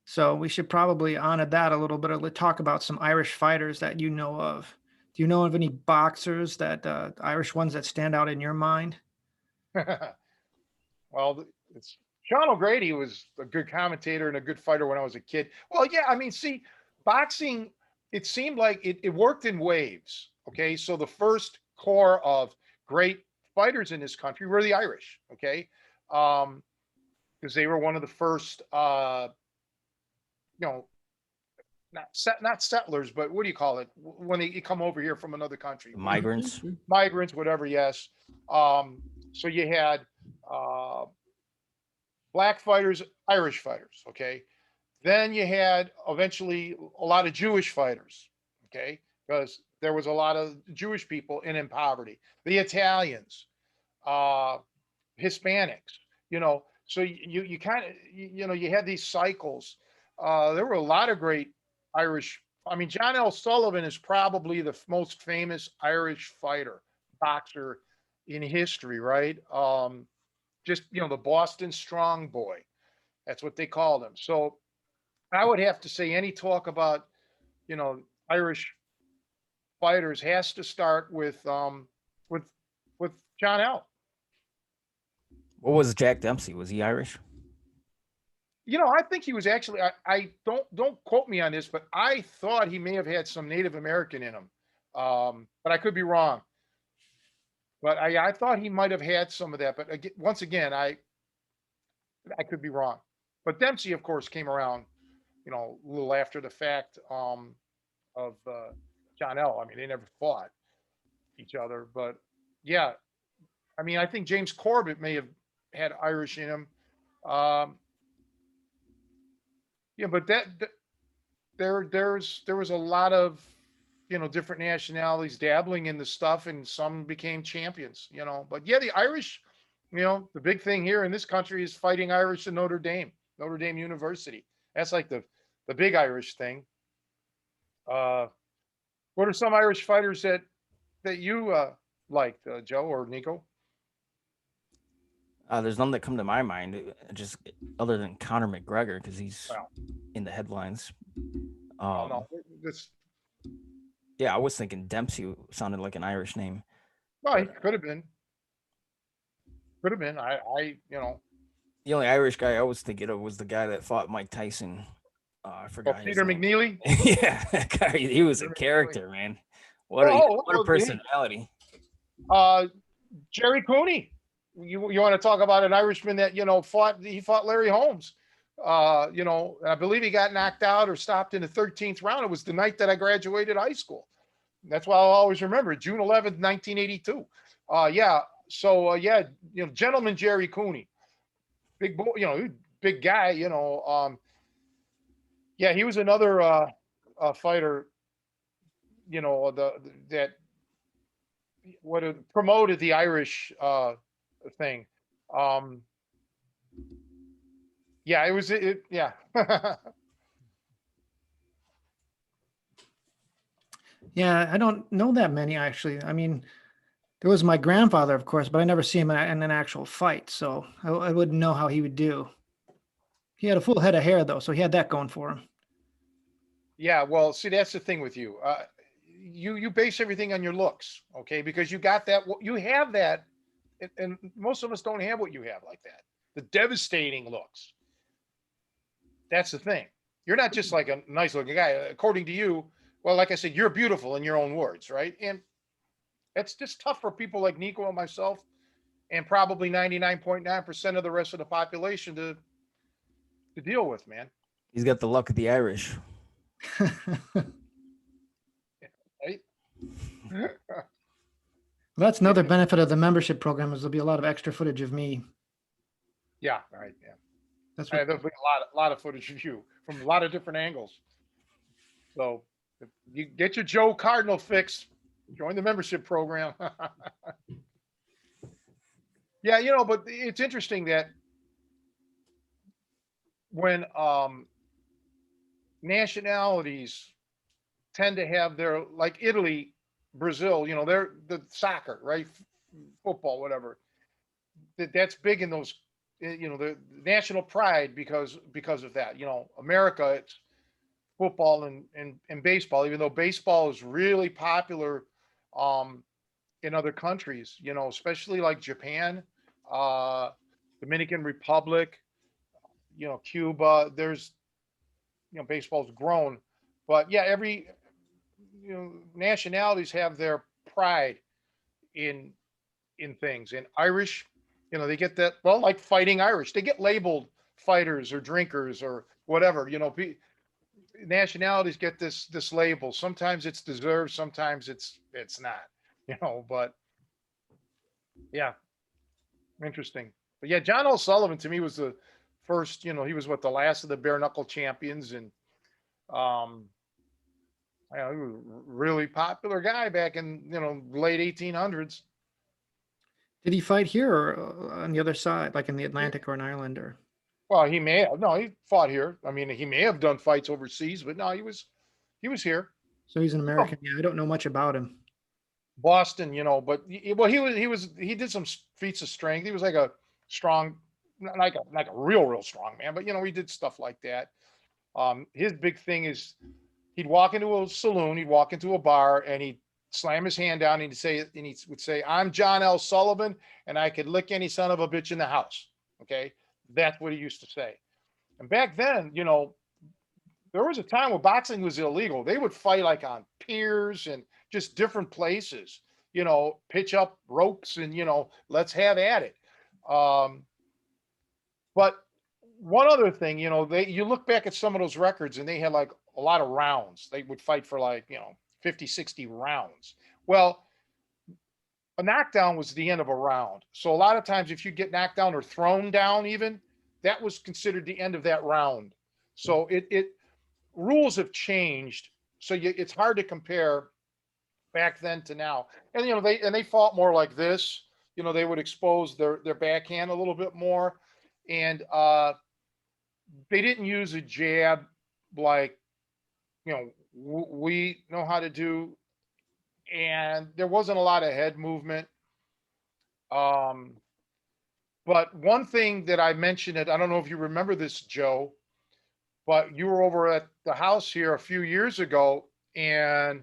So we should probably honor that a little bit, or talk about some Irish fighters that you know of. Do you know of any boxers Irish ones that stand out in your mind? Well, it's Sean O'Grady was a good commentator and a good fighter when I was a kid. Well, yeah, I mean, see, boxing, it seemed like it worked in waves. Okay. So the first core of great fighters in this country were the Irish. Okay. Because they were one of the first, not settlers, but what do you call it when they come over here from another country? Migrants. Migrants, whatever. Yes. So you had black fighters, Irish fighters. Okay. Then you had eventually a lot of Jewish fighters. Okay. Because there was a lot of Jewish people in poverty. The Italians, Hispanics, so you kind of, you had these cycles. There were a lot of great Irish. I mean, John L. Sullivan is probably the most famous Irish fighter, boxer in history, right? Just, the Boston Strong Boy. That's what they called him. So I would have to say any talk about, Irish fighters has to start with John L. What was Jack Dempsey? Was he Irish? I think he was actually. I don't quote me on this, but I thought he may have had some Native American in him, but I could be wrong. But I thought he might have had some of that. But once again, I could be wrong. But Dempsey, of course, came around, a little after the fact of John L. I mean, they never fought each other, but yeah. I mean, I think James Corbett may have had Irish in him. Yeah, but there was a lot of, different nationalities dabbling in the stuff, and some became champions, but yeah, the Irish, the big thing here in this country is fighting Irish in Notre Dame University. That's like the big Irish thing. What are some Irish fighters that you liked, Joe or Nico? There's none that come to my mind, just other than Conor McGregor, because he's in the headlines. No, yeah, I was thinking Dempsey sounded like an Irish name. Well, he could have been. Could have been. The only Irish guy I was thinking of was the guy that fought Mike Tyson. I forgot. Peter McNeely. Yeah, that guy, he was a character, man. What a personality. Jerry Cooney. you want to talk about an Irishman that, he fought Larry Holmes. I believe he got knocked out or stopped in the 13th round. It was the night that I graduated high school. That's why I'll always remember it, June 11th, 1982. Yeah. So, gentleman Jerry Cooney, big boy, big guy, yeah, he was another fighter, that promoted the Irish thing. Yeah, it was yeah. Yeah, I don't know that many actually. I mean, there was my grandfather, of course, but I never see him in an actual fight, so I wouldn't know how he would do. He had a full head of hair though, so he had that going for him. Yeah, well, see, that's the thing with you. You base everything on your looks, okay? Because you got that, you have that, and most of us don't have what you have like that. The devastating looks. That's the thing. You're not just like a nice looking guy. According to you, well, like I said, you're beautiful in your own words, right? And it's just tough for people like Nico and myself, and probably 99.9% of the rest of the population to deal with, man. He's got the luck of the Irish. Right? That's another benefit of the membership program is there'll be a lot of extra footage of me. Yeah, right. Yeah. That's what There'll be a lot of footage of you from a lot of different angles. So if you get your Joe Cardinal fix, join the membership program. Yeah, but it's interesting that when nationalities tend to have their, like Italy, Brazil, they're the soccer, right? Football, whatever. That's big in those, the national pride because of that. America, it's football and baseball, even though baseball is really popular in other countries, especially like Japan, Dominican Republic, Cuba. There's, baseball's grown, but yeah, every, nationalities have their pride in things. And Irish, they get that, well, like Fighting Irish, they get labeled fighters or drinkers or whatever. Nationalities get this label. Sometimes it's deserved, sometimes it's not. But yeah, interesting. But yeah, John L. Sullivan to me was the first. He was the last of the bare knuckle champions, and he was a really popular guy back in late 1800s. Did he fight here or on the other side, like in the Atlantic or in Ireland or? Well, he may have. No, he fought here. I mean, he may have done fights overseas, but no, he was here. So he's an American. Yeah, I don't know much about him. Boston, but he did some feats of strength. He was like a strong, like a real strong man, but he did stuff like that. His big thing is he'd walk into a saloon, he'd walk into a bar, and he'd slam his hand down and he would say, "I'm John L. Sullivan, and I could lick any son of a bitch in the house." Okay, that's what he used to say. And back then, there was a time when boxing was illegal. They would fight like on piers and just different places, pitch up ropes and, let's have at it. But one other thing, you look back at some of those records and they had like a lot of rounds. They would fight for like, 50, 60 rounds. Well, a knockdown was the end of a round. So a lot of times if you get knocked down or thrown down even, that was considered the end of that round. So rules have changed. So it's hard to compare back then to now. And, they fought more like this, they would expose their backhand a little bit more. And they didn't use a jab like, we know how to do. And there wasn't a lot of head movement. But one thing that I mentioned, I don't know if you remember this, Joe, but you were over at the house here a few years ago, and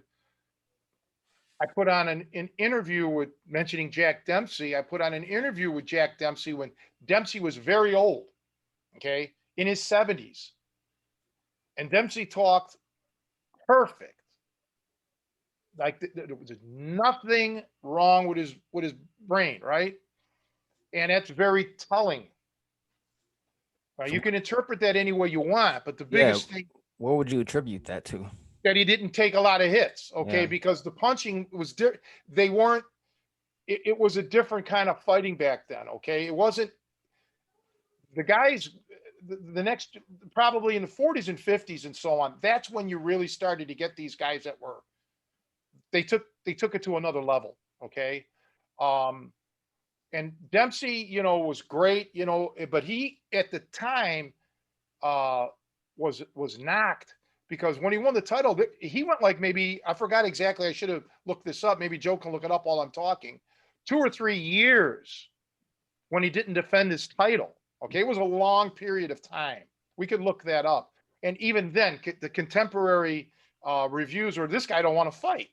I put on an interview with mentioning Jack Dempsey. I put on an interview with Jack Dempsey when Dempsey was very old, okay, in his 70s. And Dempsey talked perfect. Like there was nothing wrong with his brain, right? And that's very telling. Now, So, you can interpret that any way you want, but the yeah, biggest thing what would you attribute that to? that he didn't take a lot of hits, okay, Yeah. because the punching was they weren't. It was a different kind of fighting back then, okay. It wasn't the guys. The next, probably in the 40s and 50s and so on. That's when you really started to get these guys that were they took it to another level, okay. Um, and Dempsey, was great, but he at the time uh, was knocked because when he won the title, he went like maybe I forgot exactly. I should have looked this up. Maybe Joe can look it up while I'm talking. 2 or 3 years when he didn't defend his title. Okay, it was a long period of time. We could look that up. And even then, the contemporary reviews are this guy don't want to fight.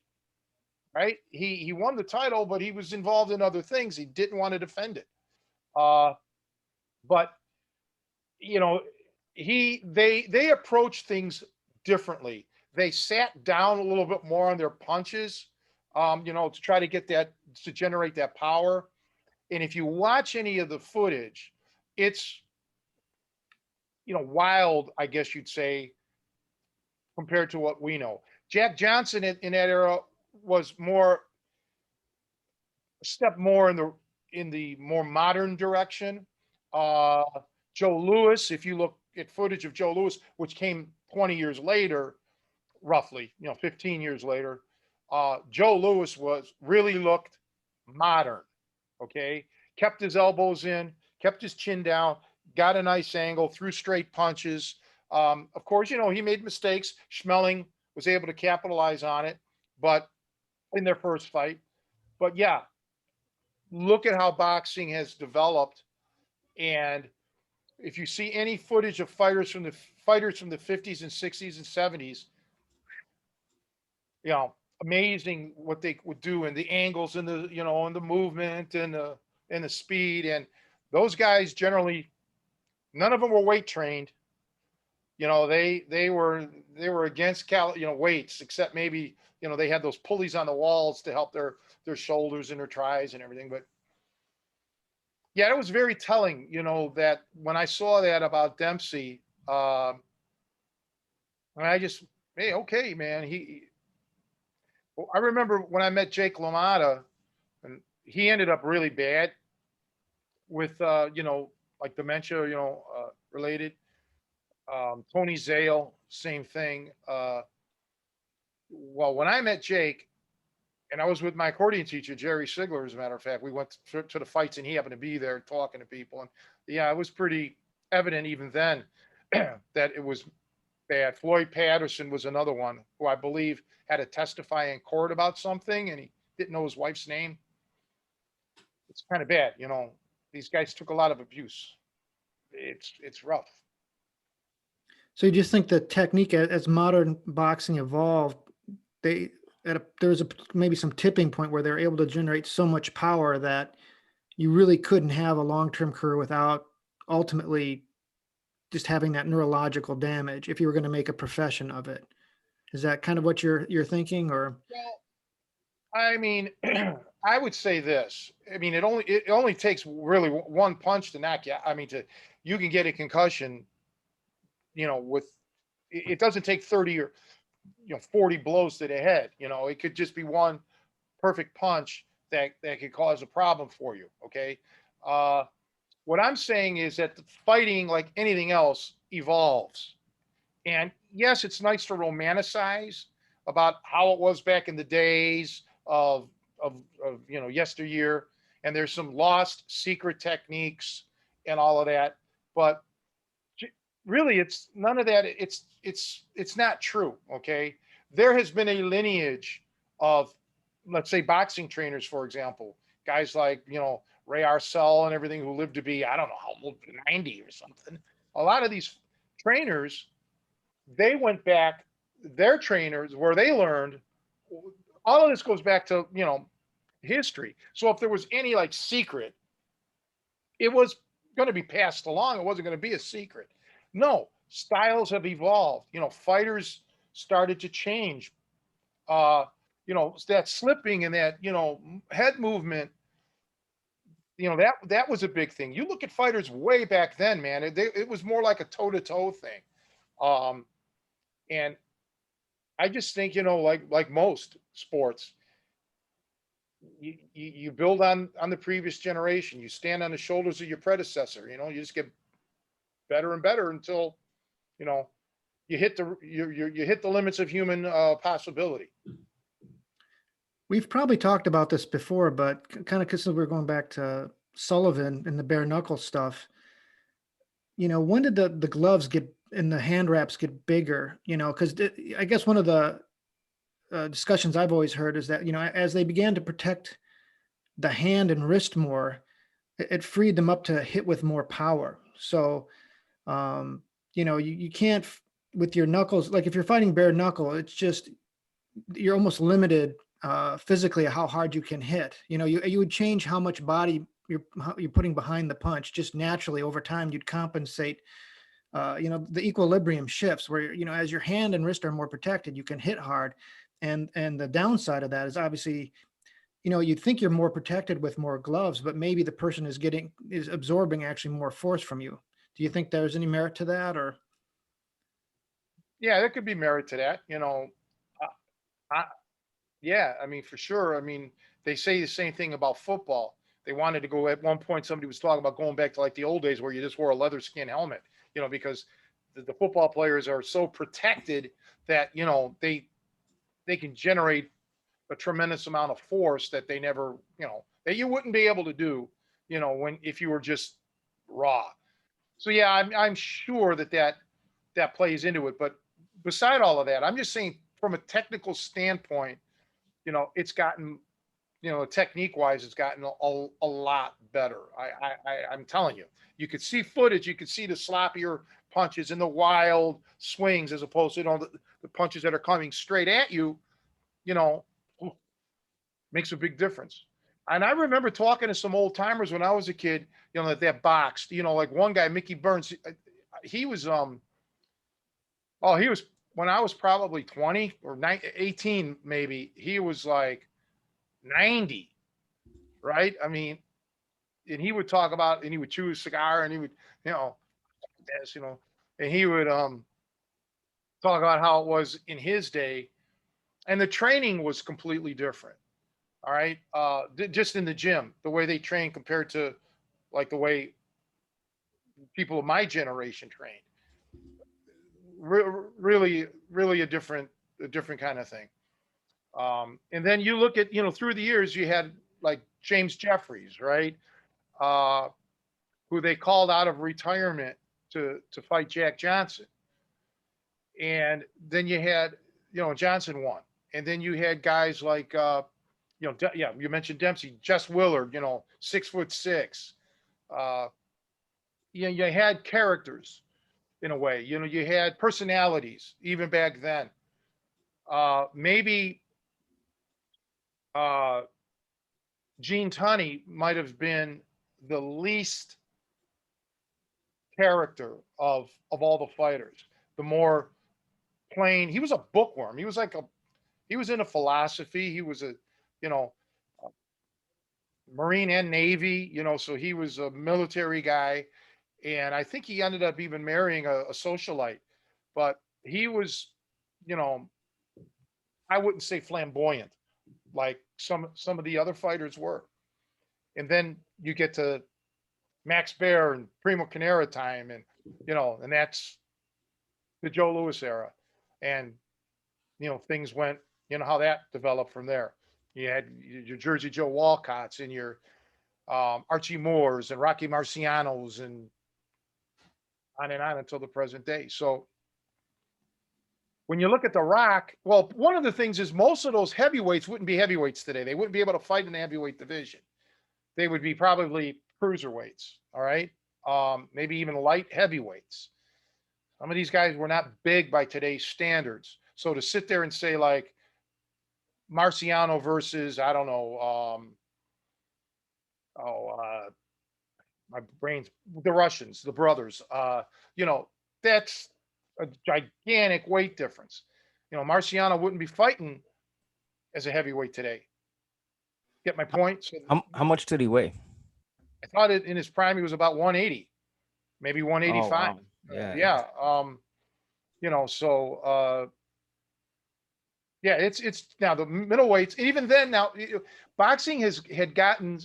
Right? He won the title, but he was involved in other things. He didn't want to defend it. Uh, but you know, they approach things differently. They sat down a little bit more on their punches, to try to get that to generate that power. And if you watch any of the footage, it's wild, I guess you'd say, compared to what we know. Jack Johnson in that era was more a step more in the more modern direction. Uh, Joe Louis, if you look at footage of Joe Louis, which came 20 years later, roughly, 15 years later, Joe Louis really looked modern. Okay, kept his elbows in, kept his chin down, got a nice angle, threw straight punches. Of course, he made mistakes. Schmeling was able to capitalize on it, but in their first fight. But yeah, look at how boxing has developed. And if you see any footage of fighters from the 50s and 60s and 70s, amazing what they would do and the angles and the movement and the speed. And those guys generally, none of them were weight trained. They were against weights, except maybe they had those pulleys on the walls to help their shoulders and their tries and everything. But yeah, it was very telling, that when I saw that about Dempsey, I just, hey, okay, man. I remember when I met Jake Lamotta, and he ended up really bad with, like dementia, related. Tony Zale, same thing. Well, when I met Jake, and I was with my accordion teacher, Jerry Sigler, as a matter of fact, we went to the fights and he happened to be there talking to people. And yeah, it was pretty evident even then that it was bad. Floyd Patterson was another one who I believe had to testify in court about something and he didn't know his wife's name. It's kind of bad. These guys took a lot of abuse. It's rough. So you just think the technique as modern boxing evolved, there was maybe some tipping point where they're able to generate so much power that you really couldn't have a long-term career without ultimately just having that neurological damage if you were going to make a profession of it. Is that kind of what you're thinking, or? Well, I mean, I would say this. I mean, it only takes really one punch to knock you. I mean, you can get a concussion. With it doesn't take 30 or 40 blows to the head. It could just be one perfect punch that could cause a problem for you. Okay. What I'm saying is that the fighting, like anything else, evolves. And yes, it's nice to romanticize about how it was back in the days of yesteryear. And there's some lost secret techniques and all of that. But really, it's none of that. It's not true. Okay. There has been a lineage of, let's say, boxing trainers, for example, guys like, Ray Arcel and everything, who lived to be, I don't know how old, 90 or something. A lot of these trainers, they went back, their trainers, where they learned. All of this goes back to, history. So if there was any like secret, it was going to be passed along. It wasn't going to be a secret. No, styles have evolved. Fighters started to change. That slipping and that, head movement, that was a big thing. You look at fighters way back then, man. It was more like a toe-to-toe thing. Um, and I just think, like most sports, you build on the previous generation. You stand on the shoulders of your predecessor. You just get better and better until you know you hit the limits of human possibility. We've probably talked about this before, but kind of because we're going back to Sullivan and the bare knuckle stuff. When did the gloves get and the hand wraps get bigger? Because I guess one of the discussions I've always heard is that as they began to protect the hand and wrist more, it freed them up to hit with more power. So, you can't with your knuckles, like if you're fighting bare knuckle, it's just you're almost limited physically how hard you can hit. You would change how much body you're putting behind the punch just naturally over time. You'd compensate. The equilibrium shifts where as your hand and wrist are more protected, you can hit hard, and the downside of that is obviously you'd think you're more protected with more gloves, but maybe the person is absorbing actually more force from you. Do you think there's any merit to that, or? Yeah, there could be merit to that. I, yeah, I mean, for sure. I mean, they say the same thing about football. They wanted to go at one point. Somebody was talking about going back to like the old days where you just wore a leather skin helmet. Because the football players are so protected that they can generate a tremendous amount of force that they never, that you wouldn't be able to do, if you were just raw. So yeah, I'm sure that plays into it. But beside all of that, I'm just saying from a technical standpoint, it's gotten, technique wise, it's gotten a lot better. I'm telling you, you could see footage, you could see the sloppier punches and the wild swings as opposed to the punches that are coming straight at you. You know, makes a big difference. And I remember talking to some old timers when I was a kid, that boxed, like one guy, Mickey Burns, he was, he was, when I was probably 20 or 18, maybe, he was like 90, right? I mean, and he would talk about, and he would chew a cigar and he would, you know, this, and he would, talk about how it was in his day. And the training was completely different. All right. Just in the gym, the way they train compared to like the way people of my generation trained. Really, really a different kind of thing. And then you look at, through the years, you had like James Jeffries, right? Uh, who they called out of retirement to fight Jack Johnson. And then you had, Johnson won. And then you had guys like, yeah, you mentioned Dempsey, Jess Willard, 6'6". Uh, you had characters in a way. You had personalities even back then. Maybe uh, Gene Tunney might have been the least character of all the fighters. The more plain, he was a bookworm. He was into philosophy. He was a, you know, Marine and Navy, so he was a military guy. And I think he ended up even marrying a socialite, but he was, you know, I wouldn't say flamboyant like some of the other fighters were. And then you get to Max Baer and Primo Canera time, and and that's the Joe Louis era, and things went, how that developed from there. You had your Jersey Joe Walcotts and your Archie Moores and Rocky Marcianos and on until the present day. So when you look at The Rock, well, one of the things is most of those heavyweights wouldn't be heavyweights today. They wouldn't be able to fight in the heavyweight division. They would be probably cruiserweights. All right. Maybe even light heavyweights. Some of these guys were not big by today's standards. So to sit there and say like Marciano versus, I don't know, my brain's the Russians, the brothers, that's a gigantic weight difference. Marciano wouldn't be fighting as a heavyweight today. Get my point? So, How much did he weigh? I thought in his prime he was about 180, maybe Oh 185. wow. Yeah. Yeah. So yeah, it's now the middleweights. Even then, now boxing has gotten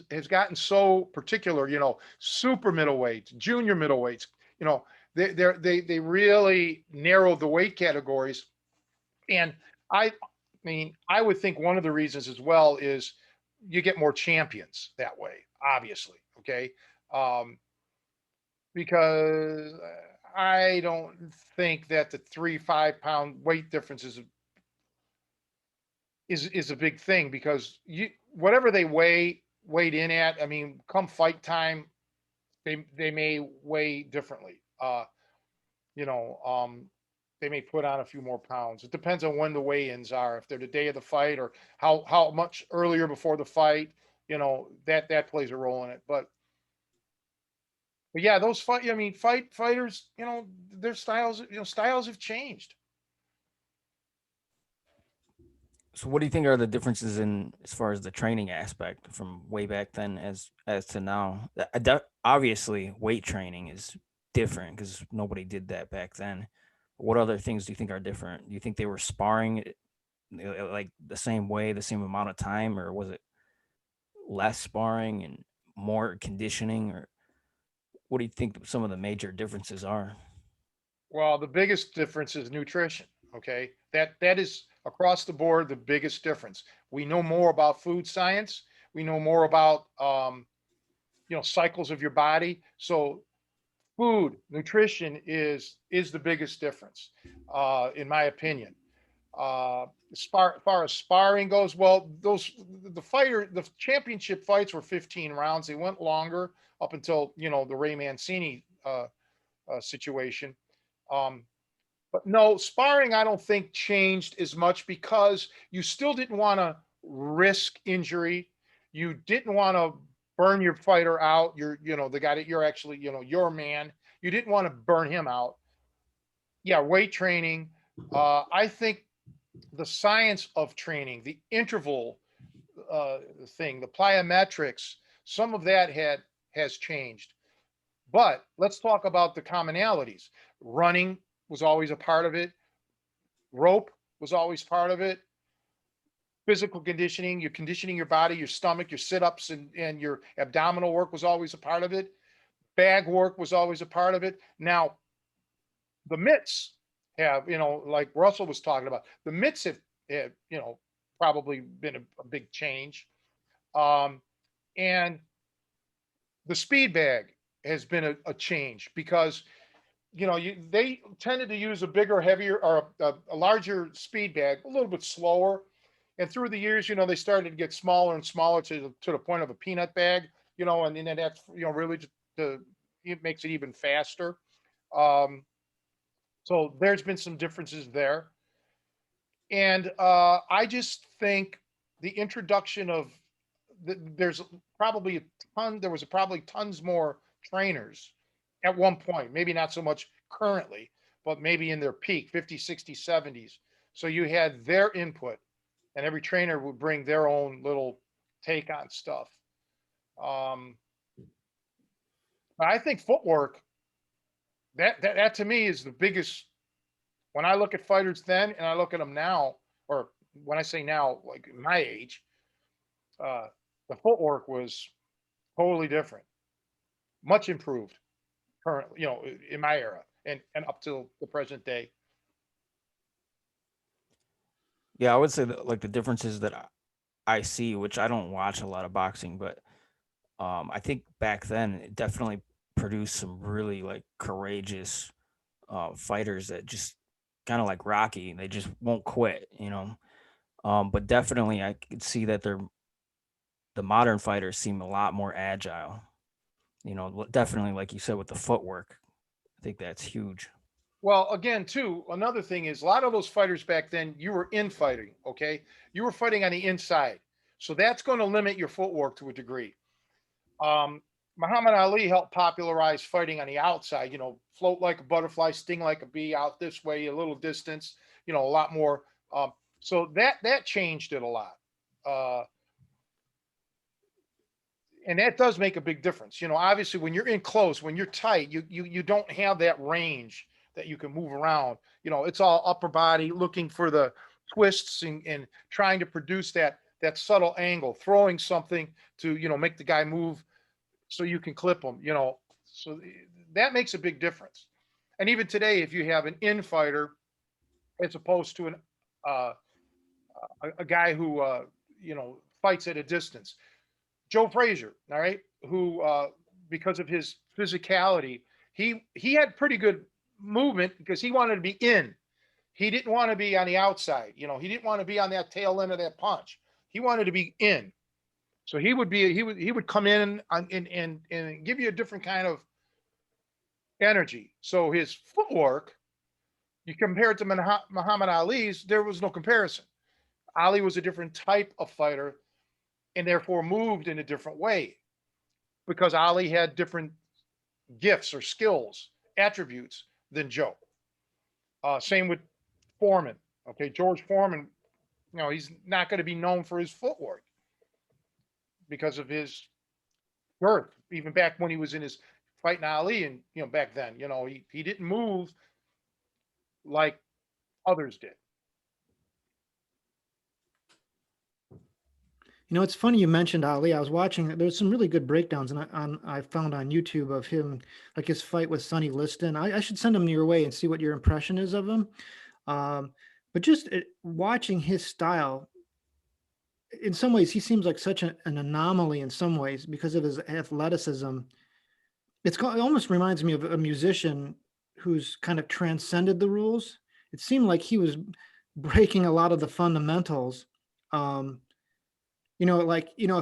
so particular. Super middleweights, junior middleweights. You know, they really narrowed the weight categories, and I mean, I would think one of the reasons as well is you get more champions that way. Obviously, okay, um, because I don't think that the 3-5 pound weight difference is a big thing, because you whatever they weighed in at, I mean, come fight time, they may weigh differently. You know, they may put on a few more pounds. It depends on when the weigh-ins are, if they're the day of the fight or how much earlier before the fight, that plays a role in it. But yeah, those fight I mean, fighters, their styles have changed. So what do you think are the differences in as far as the training aspect from way back then as to now? Obviously, weight training is different because nobody did that back then. What other things do you think are different? Do you think they were sparring like the same way, the same amount of time, or was it less sparring and more conditioning? Or what do you think some of the major differences are? Well, the biggest difference is nutrition. Okay, that is across the board the biggest difference. We know more about food science. We know more about cycles of your body. So food nutrition is the biggest difference, in my opinion. Far as sparring goes, well, the championship fights were 15 rounds. They went longer up until the Ray Mancini situation. Um, but no, sparring, I don't think changed as much, because you still didn't want to risk injury. You didn't want to burn your fighter out. The guy that you're actually, your man. You didn't want to burn him out. Yeah, weight training. I think the science of training, the interval thing, the plyometrics, some of that has changed. But let's talk about the commonalities. Running was always a part of it. Rope was always part of it. Physical conditioning, you're conditioning your body, your stomach, your sit-ups and your abdominal work was always a part of it. Bag work was always a part of it. Now, the mitts have, like Russell was talking about, the mitts have probably been a big change. Um, and the speed bag has been a change, because they tended to use a bigger, heavier, or a larger speed bag, a little bit slower. And through the years, they started to get smaller and smaller to the point of a peanut bag, and then that's, really it makes it even faster. Um, so there's been some differences there. And I just think the introduction of there's probably a there was probably tons more trainers at one point, maybe not so much currently, but maybe in their peak 50s, 60s, 70s. So you had their input, and every trainer would bring their own little take on stuff. Um, but I think footwork, that to me is the biggest. When I look at fighters then and I look at them now, or when I say now, like my age, uh, the footwork was totally different, much improved currently, in my era and up till the present day. Yeah, I would say that like the differences that I see, which I don't watch a lot of boxing, but I think back then it definitely produced some really like courageous fighters that just kind of like Rocky, they just won't quit. But definitely I could see that the modern fighters seem a lot more agile. Definitely like you said with the footwork. I think that's huge. Well, again, too, another thing is a lot of those fighters back then, you were infighting, okay? You were fighting on the inside. So that's going to limit your footwork to a degree. Um, Muhammad Ali helped popularize fighting on the outside, float like a butterfly, sting like a bee, out this way, a little distance, a lot more. So that changed it a lot. Uh, And that does make a big difference. Obviously when you're in close, when you're tight, you don't have that range that you can move around. It's all upper body looking for the twists and trying to produce that subtle angle, throwing something to, make the guy move so you can clip them, so that makes a big difference. And even today, if you have an infighter as opposed to uh, a guy who, fights at a distance, Joe Frazier, all right, who because of his physicality, he had pretty good movement because he wanted to be in. He didn't want to be on the outside. He didn't want to be on that tail end of that punch. He wanted to be in. So he would come in and give you a different kind of energy. So his footwork, you compare it to Muhammad Ali's, there was no comparison. Ali was a different type of fighter and therefore moved in a different way because Ali had different gifts or skills, attributes than Joe. Same with Foreman. Okay, George Foreman, he's not going to be known for his footwork because of his girth. Even back when he was in his fighting Ali, and back then, he didn't move like others did. It's funny you mentioned Ali. I was watching. There's some really good breakdowns, and I found on YouTube of him, like his fight with Sonny Liston. I should send him your way and see what your impression is of him. But just watching his style, in some ways, he seems like such an anomaly in some ways because of his athleticism. It almost reminds me of a musician who's kind of transcended the rules. It seemed like he was breaking a lot of the fundamentals. If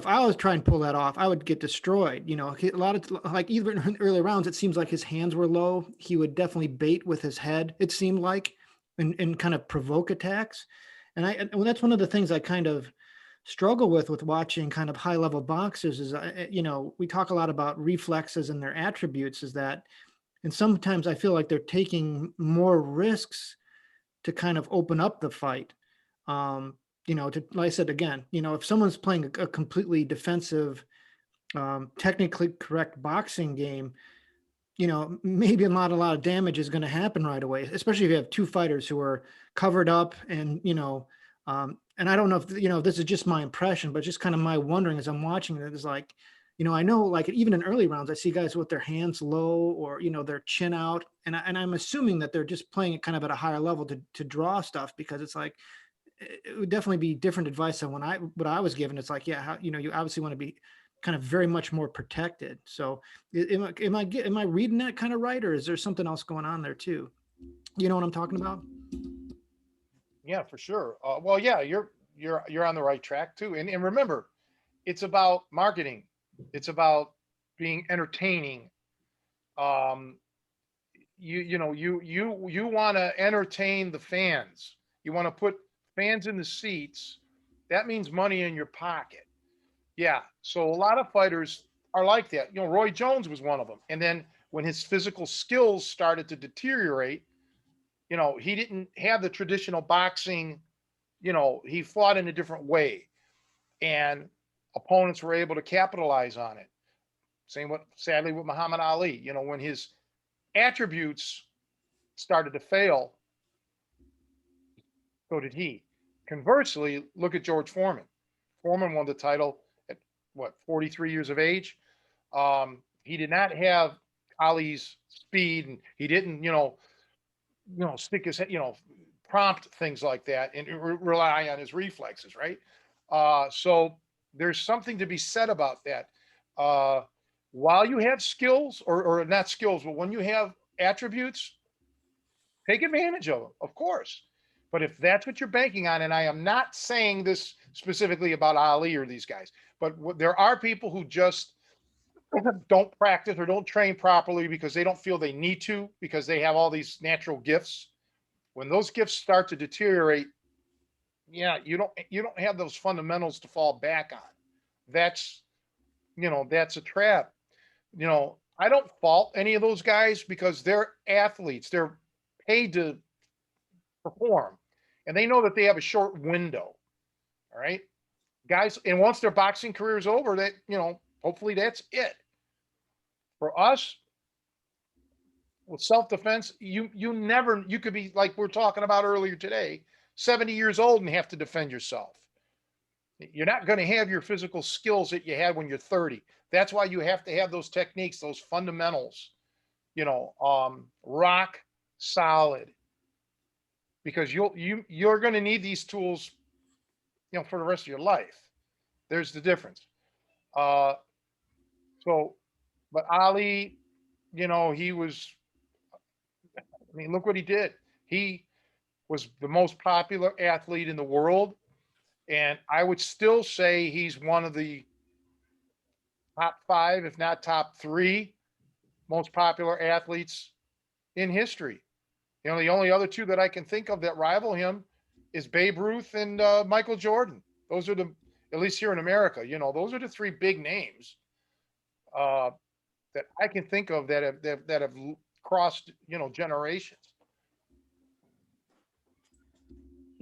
I was trying to pull that off, I would get destroyed. A lot of, like, even in early rounds, it seems like his hands were low. He would definitely bait with his head, it seemed like, and kind of provoke attacks. And that's one of the things I kind of struggle with watching kind of high level boxers is, we talk a lot about reflexes and their attributes, is that, and sometimes I feel like they're taking more risks to kind of open up the fight. Like I said, again, if someone's playing a completely defensive, technically correct boxing game, maybe not a lot of damage is going to happen right away, especially if you have two fighters who are covered up and, and I don't know if, this is just my impression, but just kind of my wondering as I'm watching it is like, I know, like, even in early rounds, I see guys with their hands low or, their chin out. And I'm assuming that they're just playing it kind of at a higher level to draw stuff, because it's like, it would definitely be different advice than what I was given. It's like, yeah, you obviously want to be kind of very much more protected. So am I reading that kind of right? Or is there something else going on there too? You know what I'm talking about? Yeah, for sure. Well, yeah, you're on the right track too. And remember, it's about marketing. It's about being entertaining. Um, you want to entertain the fans. You want to put fans in the seats. That means money in your pocket. Yeah. So a lot of fighters are like that. Roy Jones was one of them. And then when his physical skills started to deteriorate, he didn't have the traditional boxing, he fought in a different way. And opponents were able to capitalize on it. Same with, sadly, with Muhammad Ali. When his attributes started to fail, so did he. Conversely, look at George Foreman. Foreman won the title at 43 years of age. He did not have Ali's speed, and he didn't, stick his head, prompt things like that, and rely on his reflexes, right? So there's something to be said about that. While you have skills, or not skills, but when you have attributes, take advantage of them, of course. But if that's what you're banking on, and I am not saying this specifically about Ali or these guys, but there are people who just don't practice or don't train properly because they don't feel they need to, because they have all these natural gifts. When those gifts start to deteriorate, yeah, you don't have those fundamentals to fall back on. That's that's a trap. I don't fault any of those guys because they're athletes. They're paid to perform, and they know that they have a short window. All right, guys, and once their boxing career is over, that Hopefully that's it. For us, with self-defense, you could be like we're talking about earlier today, 70 years old and have to defend yourself. You're not going to have your physical skills that you had when you're 30. That's why you have to have those techniques, those fundamentals, rock solid, because you're going to need these tools, for the rest of your life. There's the difference. Uh, so, but Ali, he was, I mean, look what he did. He was the most popular athlete in the world. And I would still say he's one of the top 5, if not top 3 most popular athletes in history. The only other 2 that I can think of that rival him is Babe Ruth and Michael Jordan. Those are at least here in America, those are the 3 big names that I can think of that have crossed, generations.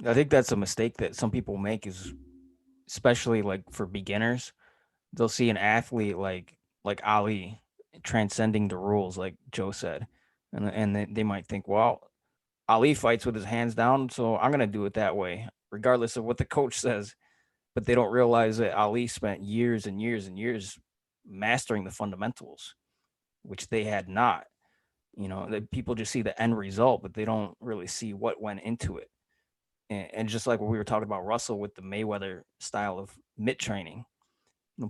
I think that's a mistake that some people make, is especially like for beginners. They'll see an athlete like Ali transcending the rules, like Joe said, and they might think, well, Ali fights with his hands down, so I'm gonna do it that way, regardless of what the coach says. But they don't realize that Ali spent years and years and years mastering the fundamentals, which they had not. That people just see the end result, but they don't really see what went into it. And just like what we were talking about Russell with the Mayweather style of mitt training,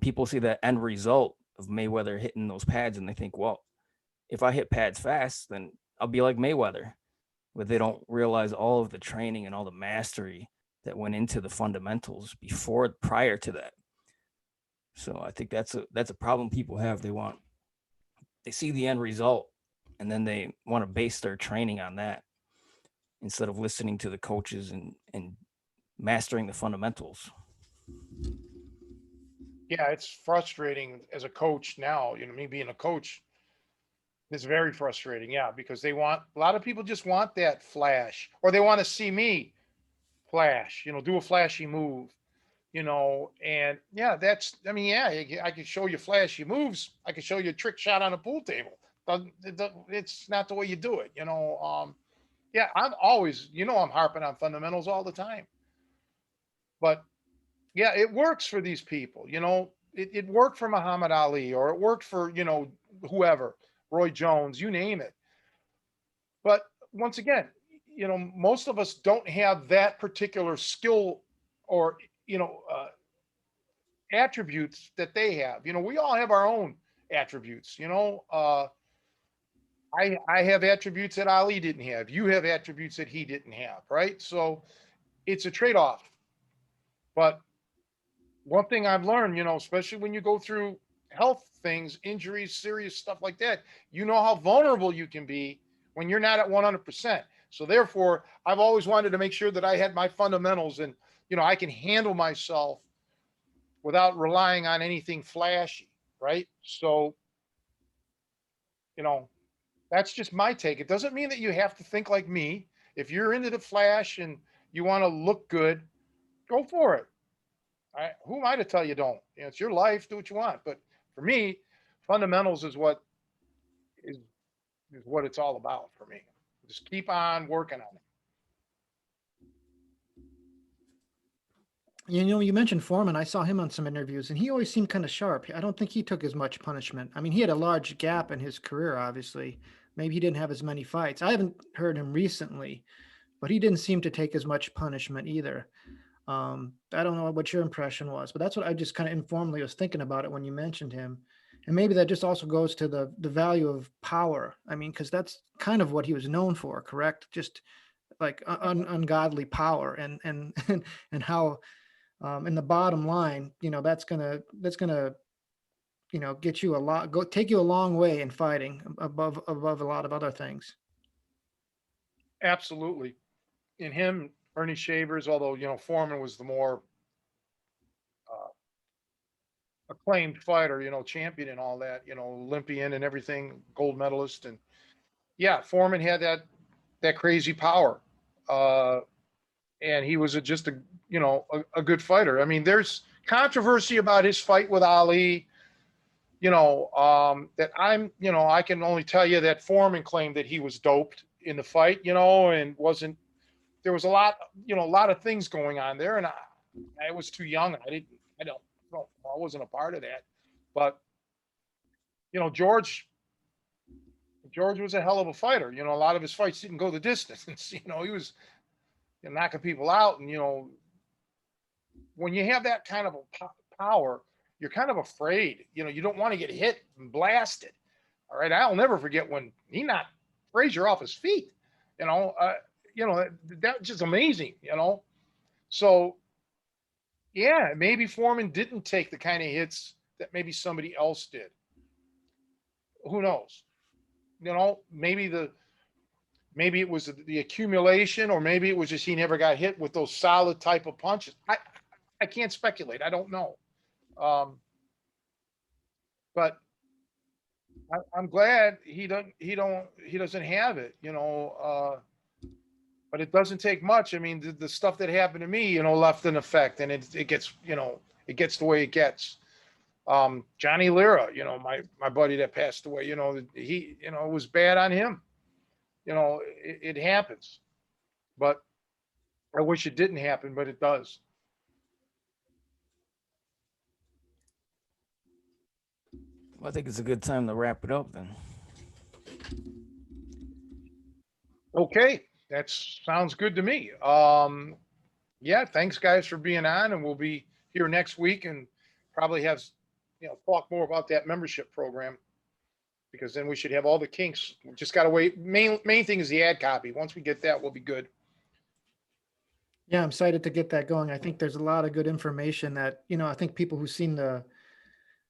people see the end result of Mayweather hitting those pads and they think, well, if I hit pads fast, then I'll be like Mayweather. But they don't realize all of the training and all the mastery that went into the fundamentals prior to that. So I think that's a problem people have. They see the end result and then they want to base their training on that instead of listening to the coaches and mastering the fundamentals. Yeah, it's frustrating as a coach now, me being a coach. It's very frustrating, yeah, because a lot of people just want that flash, or they want to see me flash, do a flashy move, and yeah, I can show you flashy moves. I can show you a trick shot on a pool table. It's not the way you do it, yeah, I'm always, I'm harping on fundamentals all the time. But yeah, it works for these people, it worked for Muhammad Ali, or it worked for, whoever, Roy Jones, you name it. But once again, most of us don't have that particular skill or, attributes that they have. We all have our own attributes, I have attributes that Ali didn't have. You have attributes that he didn't have, right? So it's a trade-off. But one thing I've learned, especially when you go through health things, injuries, serious stuff like that, how vulnerable you can be when you're not at 100%. So therefore, I've always wanted to make sure that I had my fundamentals and, I can handle myself without relying on anything flashy, right? So, that's just my take. It doesn't mean that you have to think like me. If you're into the flash and you want to look good, go for it. Who am I to tell you don't? It's your life. Do what you want. But for me, fundamentals is what is what it's all about for me. Just keep on working on it. You mentioned Foreman. I saw him on some interviews, and he always seemed kind of sharp. I don't think he took as much punishment. I mean, he had a large gap in his career, obviously. Maybe he didn't have as many fights. I haven't heard him recently, but he didn't seem to take as much punishment either. I don't know what your impression was, but that's what I just kind of informally was thinking about it when you mentioned him. And maybe that just also goes to the value of power. I mean, because that's kind of what he was known for, correct? Just like ungodly power, and how in the bottom line, that's gonna get you take you a long way in fighting above a lot of other things. Absolutely. In him, Ernie Shavers, although, Foreman was the more uh, acclaimed fighter, champion and all that, Olympian and everything, gold medalist. And yeah, Foreman had that crazy power. And he was just a good fighter. I mean, there's controversy about his fight with Ali. that I can only tell you that Foreman claimed that he was doped in the fight, and there was a lot of things going on there. And I was too young. I don't know. I wasn't a part of that. But, George was a hell of a fighter. A lot of his fights didn't go the distance. He was knocking people out. And, when you have that kind of a power, you're kind of afraid. You don't want to get hit and blasted. All right. I'll never forget when he knocked Frazier off his feet. That's just amazing, So, yeah, maybe Foreman didn't take the kind of hits that maybe somebody else did. Who knows? Maybe it was the accumulation, or maybe it was just he never got hit with those solid type of punches. I can't speculate. I don't know. But I'm glad he doesn't have it, but it doesn't take much. I mean, the stuff that happened to me, left an effect, and it gets, it gets the way it gets. Johnny Lira, my buddy that passed away, he, it was bad on him. It happens, but I wish it didn't happen, but it does. Well, I think it's a good time to wrap it up then. Okay. That sounds good to me. Yeah, thanks guys for being on, and we'll be here next week and probably have, talk more about that membership program, because then we should have all the kinks. We just got to wait. Main thing is the ad copy. Once we get that, we'll be good. Yeah, I'm excited to get that going. I think there's a lot of good information that, I think people who've seen the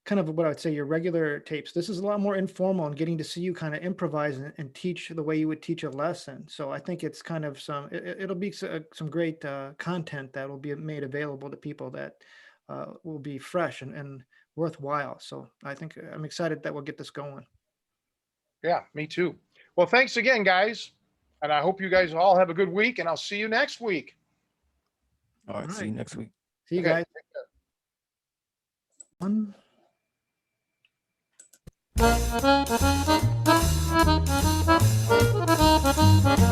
kind of what I would say your regular tapes, this is a lot more informal and getting to see you kind of improvise and teach the way you would teach a lesson. So I think it's kind of it'll be some great content that will be made available to people that will be fresh and worthwhile. So I think I'm excited that we'll get this going. Yeah, me too. Well, thanks again, guys. And I hope you guys all have a good week, and I'll see you next week. All right. See you next week. See you guys. One. Thank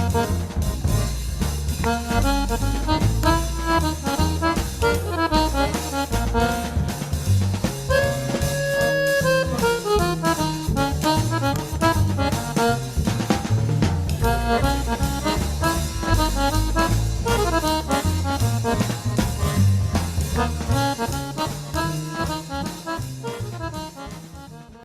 you.